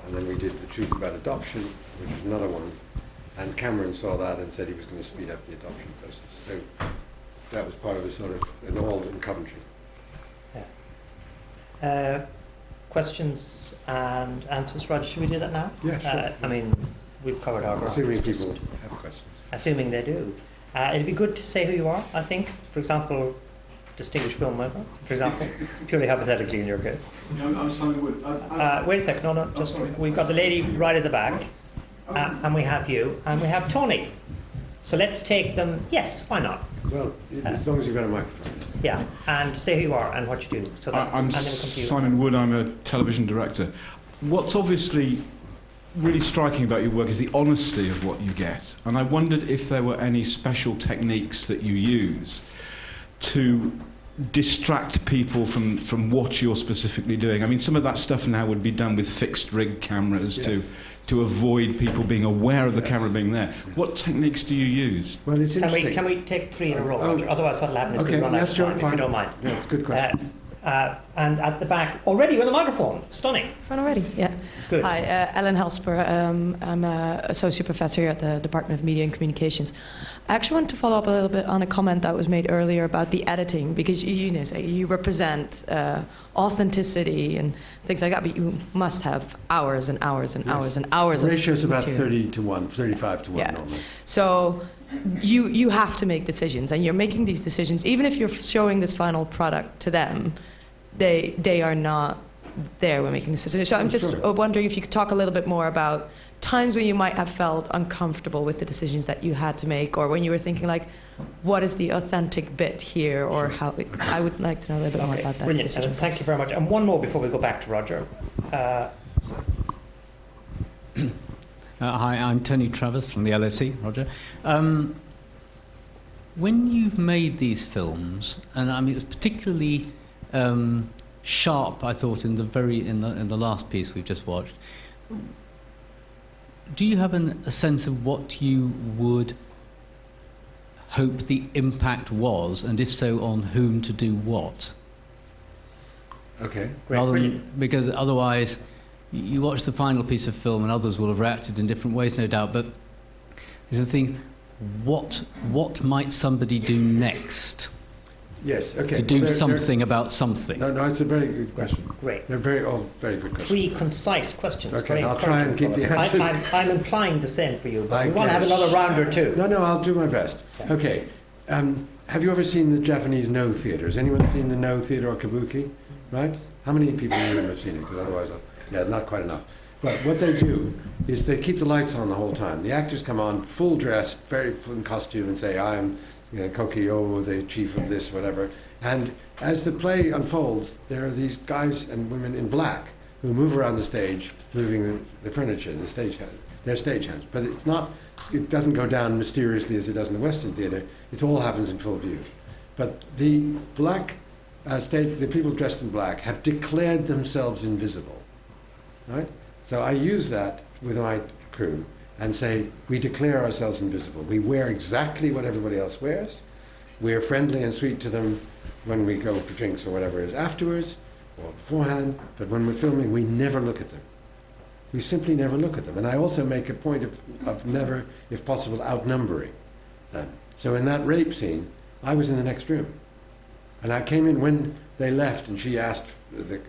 And then we did The Truth About Adoption, which was another one. And Cameron saw that and said he was going to speed up the adoption process. So that was part of the sort of, and all in Coventry. Yeah. questions and answers. Roger, should we do that now? Yeah, sure. I mean, we've covered our ground. Assuming people have questions. Assuming they do. It'd be good to say who you are, I think. For example, distinguished filmmaker, for example, purely hypothetically in your case. I'm Simon Wood. Wait a sec, no, just we've got the lady right at the back, and we have you, and we have Tony. So let's take them. Yes, why not? Well, as long as you've got a microphone. Yeah, and say who you are and what you do. So that, I'm and then we'll come to you. Simon Wood. I'm a television director. What's obviously really striking about your work is the honesty of what you get, and I wondered if there were any special techniques that you use to distract people from what you're specifically doing. I mean, some of that stuff now would be done with fixed rig cameras. Yes. to avoid people being aware of the camera being there. Yes. What techniques do you use? Well, it's interesting. Can we take 3 in a row, Roger? Otherwise what will happen is we run out of time, if you don't mind. Yeah, it's a good question. And at the back, already with a microphone. Stunning. Fun already, yeah. Good. Hi, Ellen Helsper. I'm an associate professor here at the Department of Media and Communications. I actually want to follow up a little bit on a comment that was made earlier about the editing, because you represent authenticity and things like that, but you must have hours and hours and hours and hours of ratio is about material. 30 to 1, 35 to 1 yeah. normally. So you have to make decisions, and you're making these decisions, even if you're showing this final product to them, they are not there when making decisions. So I'm just wondering if you could talk a little bit more about times when you might have felt uncomfortable with the decisions that you had to make, or when you were thinking like, what is the authentic bit here, or how. I would like to know a little bit more about that. Brilliant. Thank you very much. And one more before we go back to Roger. Hi, I'm Tony Travers from the LSE, Roger. When you've made these films, and I mean it was particularly sharp, I thought, in the last piece we've just watched. Do you have a sense of what you would hope the impact was, and if so, on whom to do what? Okay. Because otherwise, you watch the final piece of film, and others will have reacted in different ways, no doubt. But there's a thing: what might somebody do next? Yes, okay. To do something about something. No, it's a very good question. Great. They're all very good questions. 3 concise questions. Okay, I'll try and keep the answers. I'm implying the same for you, but we want to have another round or two. No, I'll do my best. Okay. Have you ever seen the Japanese No Theatre? Has anyone seen the No Theatre or Kabuki? Right? How many people in the room have seen it? Because otherwise, not quite enough. But what they do is they keep the lights on the whole time. The actors come on full dressed, very full costume, and say, I'm Kokyo, the chief of this, whatever. And as the play unfolds, there are these guys and women in black who move around the stage, moving the furniture, the stage, their stage hands. But it doesn't go down mysteriously as it does in the Western theatre. It all happens in full view. But the black the people dressed in black have declared themselves invisible, right? So I use that with my crew and say, we declare ourselves invisible. We wear exactly what everybody else wears. We're friendly and sweet to them when we go for drinks or whatever it is afterwards or beforehand, but when we're filming, we never look at them. We simply never look at them. And I also make a point of never, if possible, outnumbering them. So in that rape scene, I was in the next room. And I came in when they left, and she asked, the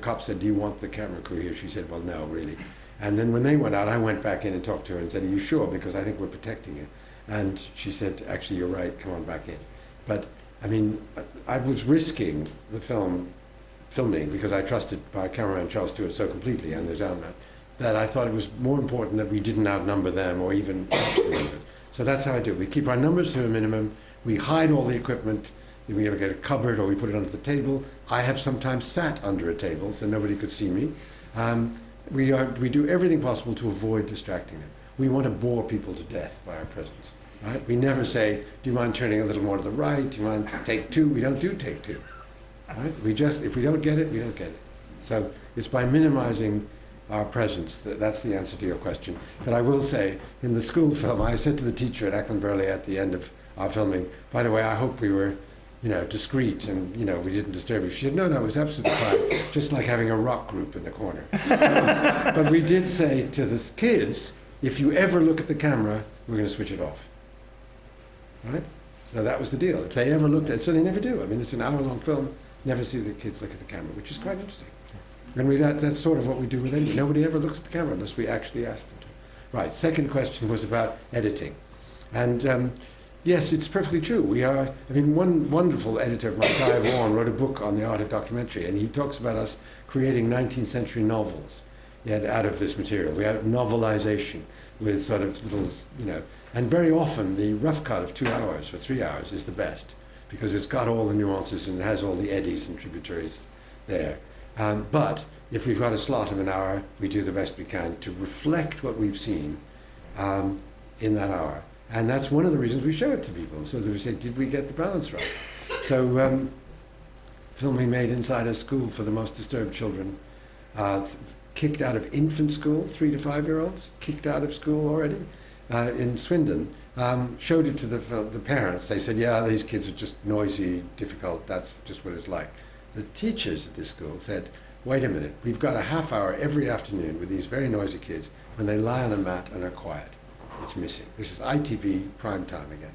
cop said, do you want the camera crew here? She said, well, no, really. And then when they went out, I went back in and talked to her and said, are you sure? Because I think we're protecting you. And she said, actually, you're right, come on back in. But, I mean, I was risking the filming because I trusted my cameraman Charles Stewart so completely and their cameraman that I thought it was more important that we didn't outnumber them or even So that's how I do it. We keep our numbers to a minimum. We hide all the equipment. We either get a cupboard or we put it under the table. I have sometimes sat under a table so nobody could see me. We do everything possible to avoid distracting them. We want to bore people to death by our presence. Right? We never say, do you mind turning a little more to the right? Do you mind take 2? We don't do take 2. Right? If we don't get it, we don't get it. So it's by minimizing our presence that's the answer to your question. But I will say, in the school film, I said to the teacher at Ackland Burley at the end of our filming, by the way, I hope we were discreet and, we didn't disturb you. She said, no, it was absolutely fine, just like having a rock group in the corner. But we did say to the kids, if you ever look at the camera, we're going to switch it off. Right? So that was the deal. If they ever looked at it, so they never do. I mean, it's an hour-long film, never see the kids look at the camera, which is quite interesting. And that's sort of what we do with anything. Nobody ever looks at the camera unless we actually ask them to. Right, second question was about editing. And yes, it's perfectly true. One wonderful editor of mine, Guy Vaughan, wrote a book on the art of documentary, and he talks about us creating 19th century novels out of this material. We have novelization with sort of little, and very often the rough cut of 2 hours or 3 hours is the best because it's got all the nuances and it has all the eddies and tributaries there. But if we've got a slot of an hour, we do the best we can to reflect what we've seen in that hour. And that's one of the reasons we show it to people, so that we say, did we get the balance right? So, film we made inside a school for the most disturbed children, kicked out of infant school, 3 to 5 year olds, kicked out of school already, in Swindon, showed it to the parents. They said, yeah, these kids are just noisy, difficult, that's just what it's like. The teachers at this school said, wait a minute, we've got a half hour every afternoon with these very noisy kids when they lie on a mat and are quiet. It's missing. This is ITV prime time again.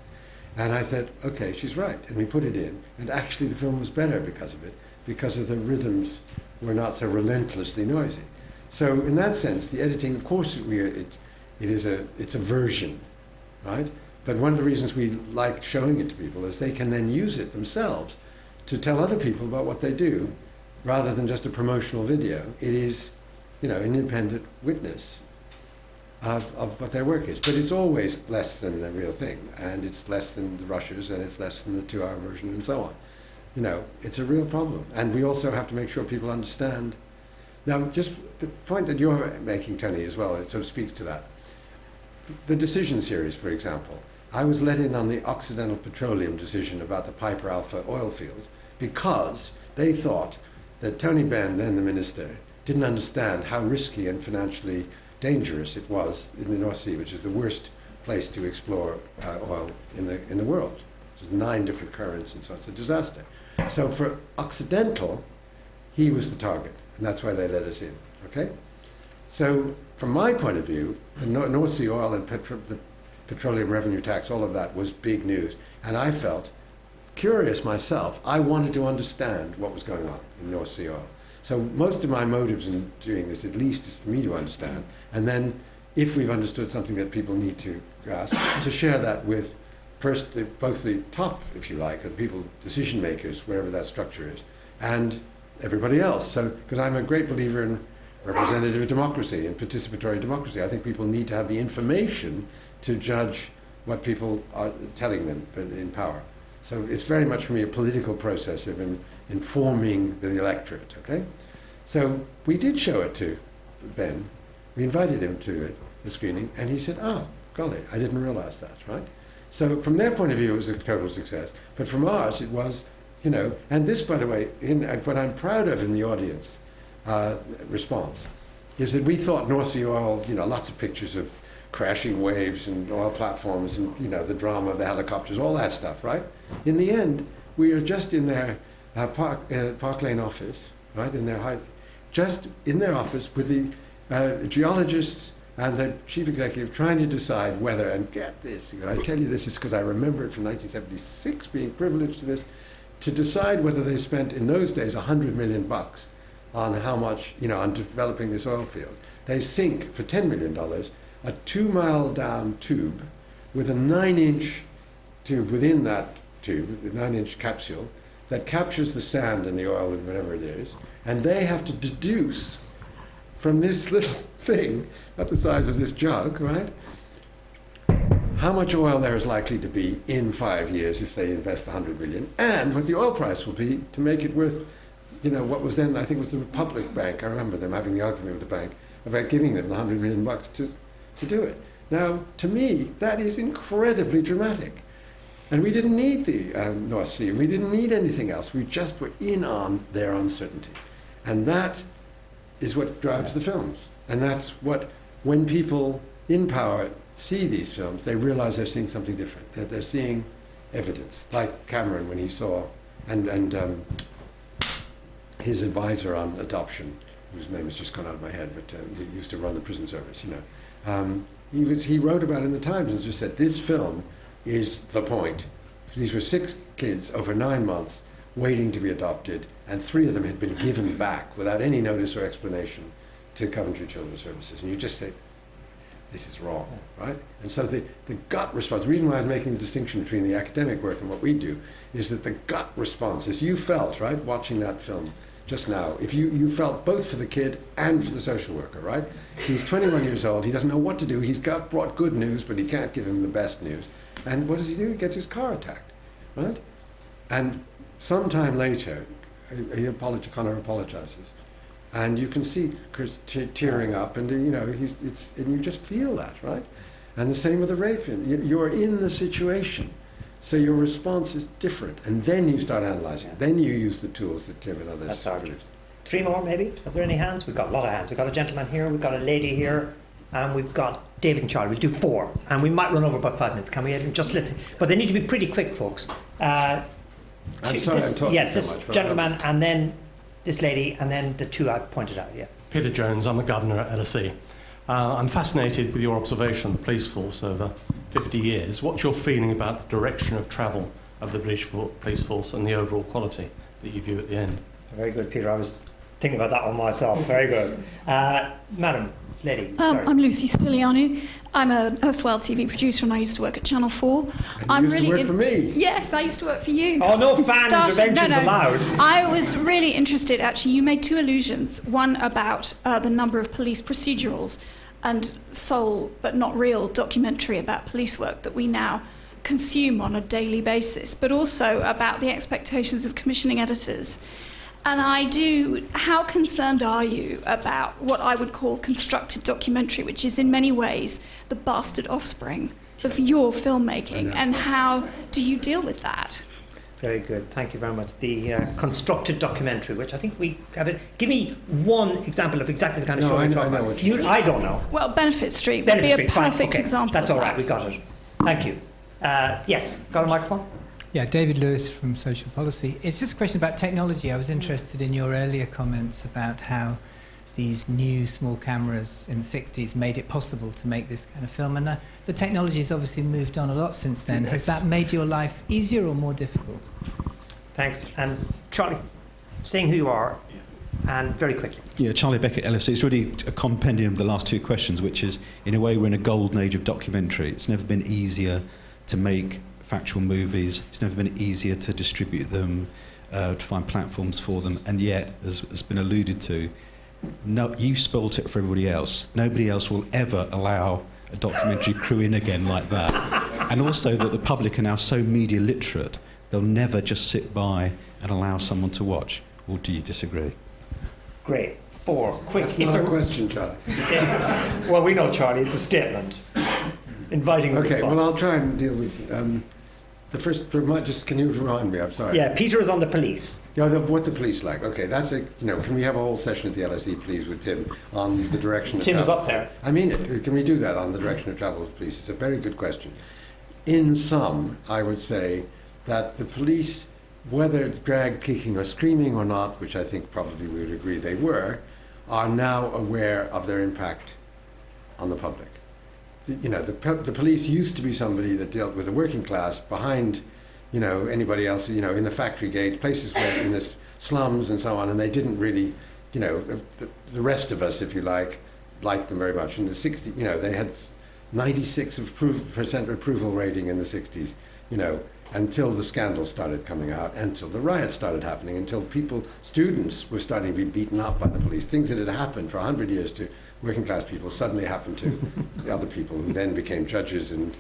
And I said, okay, she's right. And we put it in. And actually the film was better because of it, because of the rhythms were not so relentlessly noisy. So in that sense, the editing, of course, it's a version, right? But one of the reasons we like showing it to people is they can then use it themselves to tell other people about what they do, rather than just a promotional video. It is, an independent witness of what their work is. But it's always less than the real thing, and it's less than the rushes, and it's less than the 2 hour version, and so on. It's a real problem. And we also have to make sure people understand. Now, just the point that you're making, Tony, as well, it sort of speaks to that. The decision series, for example, I was let in on the Occidental Petroleum decision about the Piper Alpha oil field because they thought that Tony Benn, then the minister, didn't understand how risky and financially dangerous it was in the North Sea, which is the worst place to explore oil in the world. There's 9 different currents and so on. It's a disaster. So for Occidental, he was the target, and that's why they let us in. Okay? So from my point of view, the North Sea oil and the petroleum revenue tax, all of that was big news. And I felt curious myself. I wanted to understand what was going on in North Sea oil. So most of my motives in doing this, at least, is for me to understand. And then, if we've understood something that people need to grasp, to share that with first both the top, if you like, or the people, decision makers, wherever that structure is, and everybody else. So, because I'm a great believer in representative democracy and participatory democracy, I think people need to have the information to judge what people are telling them in power. So it's very much for me a political process of informing the electorate, okay? So we did show it to Ben. We invited him to it, the screening, and he said, oh, golly, I didn't realize that, right? So from their point of view, it was a total success. But from ours, it was, and this, by the way, what I'm proud of in the audience response is that we thought North Sea oil, lots of pictures of crashing waves and oil platforms and, the drama of the helicopters, all that stuff, right? In the end, we are just in their Park Lane office, right, just in their office with the geologists and the chief executive trying to decide whether, and get this, I tell you this is because I remember it from 1976, being privileged to this, to decide whether they spent, in those days, $100 million on how much, on developing this oil field. They sink, for $10 million, a 2-mile down tube with a 9-inch tube within that tube, the 9-inch capsule, that captures the sand and the oil and whatever it is, and they have to deduce from this little thing, about the size of this jug, right, how much oil there is likely to be in 5 years if they invest $100 million, and what the oil price will be to make it worth, what was then, I think it was the Republic Bank, I remember them having the argument with the bank about giving them the $100 million to do it. Now, to me, that is incredibly dramatic. And we didn't need the North Sea. We didn't need anything else. We just were in on their uncertainty. And that is what drives the films. And that's what, when people in power see these films, they realize they're seeing something different, that they're seeing evidence. Like Cameron, when he saw, and his advisor on adoption, whose name has just gone out of my head, but he used to run the prison service, he wrote about it in the Times and just said, this film is the point. These were 6 kids over 9 months waiting to be adopted, and 3 of them had been given back without any notice or explanation to Coventry Children's Services. And you just say, this is wrong, right? And so the gut response, the reason why I'm making the distinction between the academic work and what we do, is that the gut response, as you felt, right, watching that film just now, if you felt both for the kid and for the social worker, right? He's 21 years old, he doesn't know what to do, he's brought good news, but he can't give him the best news. And what does he do? He gets his car attacked, right? And sometime later, Conor apologizes. And you can see Chris tearing up, and and you just feel that, right? And the same with the rape. You're in the situation, so your response is different, and then you start analysing. Then you use the tools that Tim and others. That's our 3 more, maybe. Are there any hands? We've got a lot of hands. We've got a gentleman here. We've got a lady here, and we've got David and Charlie. We'll do 4, and we might run over about 5 minutes. Can we? But they need to be pretty quick, folks. I'm sorry, I'm talking this so much. Gentleman, and then this lady, and then the 2 I pointed out. Yeah. Peter Jones, I'm a governor at LSE. I'm fascinated with your observation of the police force over 50 years. What's your feeling about the direction of travel of the British police force and the overall quality that you view at the end? Very good, Peter. I was thinking about that one myself. Very good. Madam, lady. Sorry. I'm Lucy Stilianu. I'm a erstwhile TV producer, and I used to work at Channel 4. And you used to work for me. Yes, I used to work for you. Oh, no fan interventions allowed. I was really interested, actually. You made 2 allusions. One about the number of police procedurals and sole, but not real, documentary about police work that we now consume on a daily basis, but also about the expectations of commissioning editors. And how concerned are you about what I would call constructed documentary, which is in many ways the bastard offspring of your filmmaking, and how do you deal with that? Very good, thank you very much. The constructed documentary, which I think we have it. Give me one example of exactly the kind of show you're talking about. I don't know. Well, Benefit Street would be a perfect example. That's all right, we got it. Thank you. Yes, got a microphone? Yeah, David Lewis from Social Policy. It's just a question about technology. I was interested in your earlier comments about how these new small cameras in the 60s made it possible to make this kind of film. And the technology has obviously moved on a lot since then. Has that made your life easier or more difficult? Thanks. And Charlie, saying who you are, and very quickly. Yeah, Charlie Beckett, LSE. It's really a compendium of the last 2 questions, which is, in a way, we're in a golden age of documentary. It's never been easier to make factual movies. It's never been easier to distribute them, to find platforms for them. And yet, as has been alluded to, no, you spoilt it for everybody else. Nobody else will ever allow a documentary crew in again like that. And also that the public are now so media literate, they'll never just sit by and allow someone to watch. Or do you disagree? Great. 4. Quick. That's not a question, Charlie. Well, we know, Charlie, it's a statement. Inviting Okay, response. well, I'll try and deal with the first. Can you remind me? I'm sorry. Yeah, Peter is on the police. Yeah, what the police like? Okay, that's a. Can we have a whole session at the LSE, please, with Tim on the direction of Tim travel? is up there. I mean it. Can we do that on the direction of travel with police? It's a very good question. In sum, I would say that the police, whether it's drag kicking or screaming or not, which I think probably we would agree they were, are now aware of their impact on the public. The police used to be somebody that dealt with the working class behind, anybody else, in the factory gates, places where in the slums and so on, and they didn't really, the rest of us, if you liked them very much. In the 60s, they had 96% approval rating in the 60s, until the scandals started coming out, until the riots started happening, until students were starting to be beaten up by the police. Things that had happened for 100 years to working class people suddenly happened to the other people who then became judges and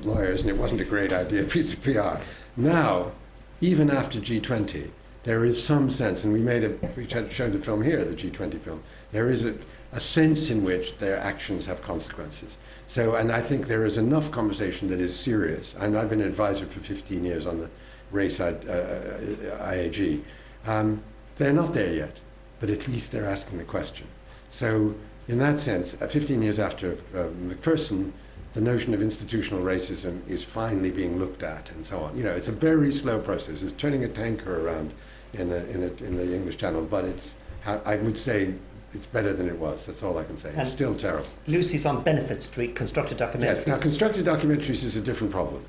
lawyers, and it wasn't a great piece of PR. Now, even after G20, there is some sense, and we showed the film here, the G20 film, there is a sense in which their actions have consequences. So, and I think there is enough conversation that is serious. And I've been an advisor for 15 years on the race IAG. They're not there yet, but at least they're asking the question. So, in that sense, 15 years after Macpherson, the notion of institutional racism is finally being looked at, and so on. It's a very slow process. It's turning a tanker around in the English Channel, but I would say it's better than it was. That's all I can say. It's still terrible. Lucy's on Benefit Street, constructed documentaries. Yes. Now, constructed documentaries is a different problem.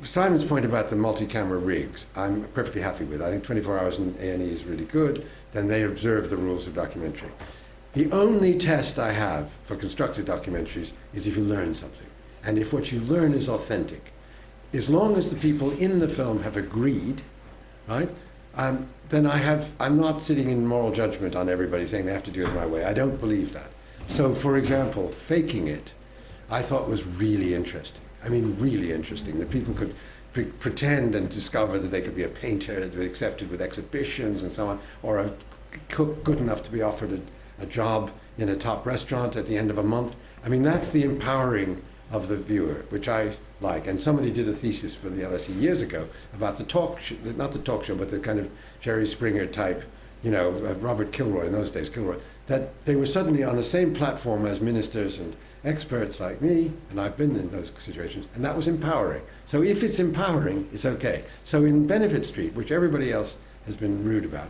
Simon's point about the multi-camera rigs, I'm perfectly happy with. I think 24 hours in A&E is really good. Then they observe the rules of documentary. The only test I have for constructed documentaries is if you learn something, and if what you learn is authentic. As long as the people in the film have agreed, right, then I'm not sitting in moral judgment on everybody saying they have to do it my way. I don't believe that. So, for example, faking it, I thought was really interesting. I mean, really interesting, that people could pretend and discover that they could be a painter that was accepted with exhibitions and so on, or a cook good enough to be offered a job in a top restaurant at the end of a month. I mean, that's the empowering of the viewer, which I like. And somebody did a thesis for the LSE years ago about the talk show, not the talk show, but the kind of Jerry Springer type, you know, Robert Kilroy in those days, that they were suddenly on the same platform as ministers and experts like me, and I've been in those situations, and that was empowering. So if it's empowering, it's okay. So in Benefit Street, which everybody else has been rude about,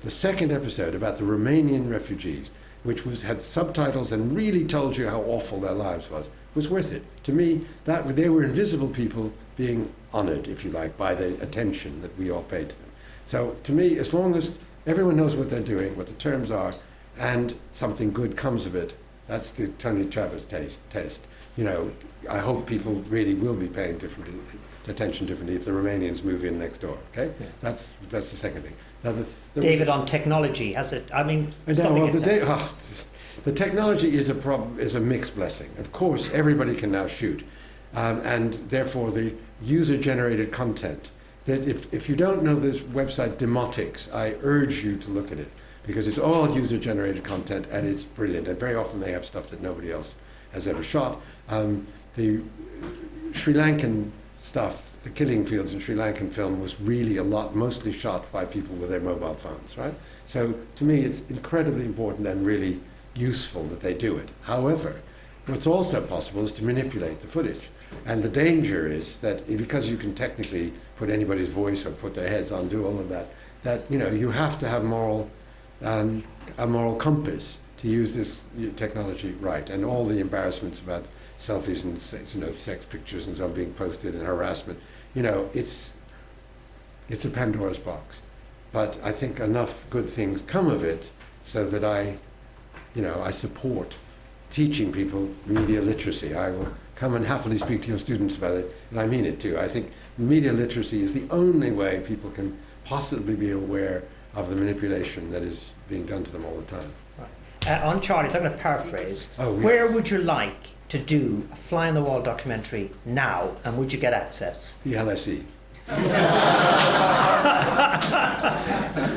the second episode about the Romanian refugees, which had subtitles and really told you how awful their lives was worth it. To me, they were invisible people being honoured, if you like, by the attention that we all paid to them. So to me, as long as everyone knows what they're doing, what the terms are, and something good comes of it, that's the Tony Travers test. You know, I hope people really will be paying attention differently if the Romanians move in next door. Okay, yeah. That's the second thing. Now, David, on technology, has it? I mean, the technology is a mixed blessing. Of course, everybody can now shoot, and therefore the user-generated content. That if you don't know this website Demotics, I urge you to look at it, because it's all user-generated content and it's brilliant. And very often they have stuff that nobody else has ever shot. The Sri Lankan stuff, the killing fields in Sri Lankan film, was really mostly shot by people with their mobile phones, right? So to me, it's incredibly important and really useful that they do it. However, what's also possible is to manipulate the footage. And the danger is that because you can technically put anybody's voice or put their heads on, do all of that, you know, you have to have a moral compass to use this technology right. And all the embarrassments about selfies and sex pictures and so on being posted and harassment, you know, it's a Pandora's box. But I think enough good things come of it so that I support teaching people media literacy. I will come and happily speak to your students about it, and I mean it too. I think media literacy is the only way people can possibly be aware of the manipulation that is being done to them all the time. Right. On Charlie's, I'm going to paraphrase. Oh, yes. Where would you like to do a fly-on-the-wall documentary now, and would you get access? The LSE.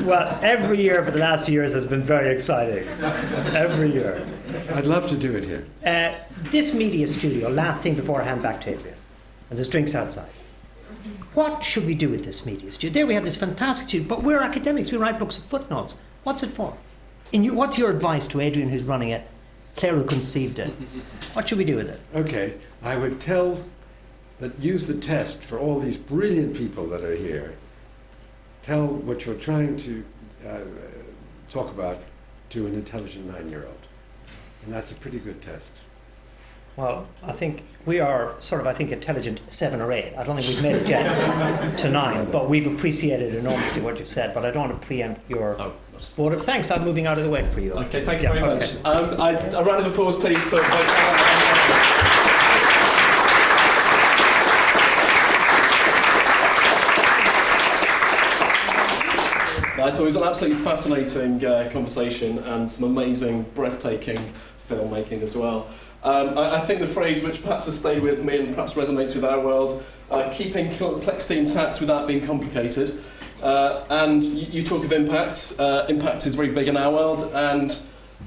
Well, every year for the last few years has been very exciting. Every year. I'd love to do it here. This media studio, last thing before I hand back to Adrian, and there's drinks outside. What should we do with this media studio? There we have this fantastic studio, but we're academics, we write books of footnotes. What's it for? What's your advice to Adrian, who's running it, Claire, who conceived it? What should we do with it? Okay, I would use the test for all these brilliant people that are here. Tell what you're trying to talk about to an intelligent 9-year-old. And that's a pretty good test. Well, I think we are intelligent 7 or 8. I don't think we've made it yet to 9, but we've appreciated enormously what you've said, but I don't want to preempt your vote of thanks. I'm moving out of the way for you. Okay, thank you very much. A round of applause, please, for I thought it was an absolutely fascinating conversation and some amazing, breathtaking filmmaking as well. I think the phrase which perhaps has stayed with me and perhaps resonates with our world, keeping complexity intact without being complicated. And you talk of impact. Impact is very big in our world, and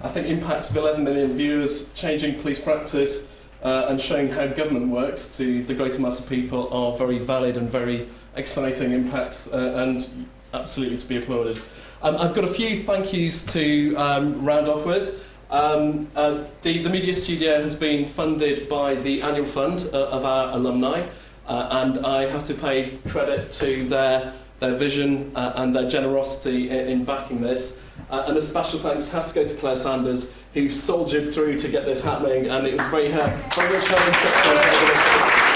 I think impacts of 11 million viewers, changing police practice, and showing how government works to the greater mass of people are very valid and very exciting impacts, and absolutely to be applauded. I've got a few thank yous to round off with. The Media Studio has been funded by the annual fund of our alumni, and I have to pay credit to their vision and their generosity in backing this. And a special thanks has to go to Claire Sanders, who soldiered through to get this happening, and it was very much her instruction.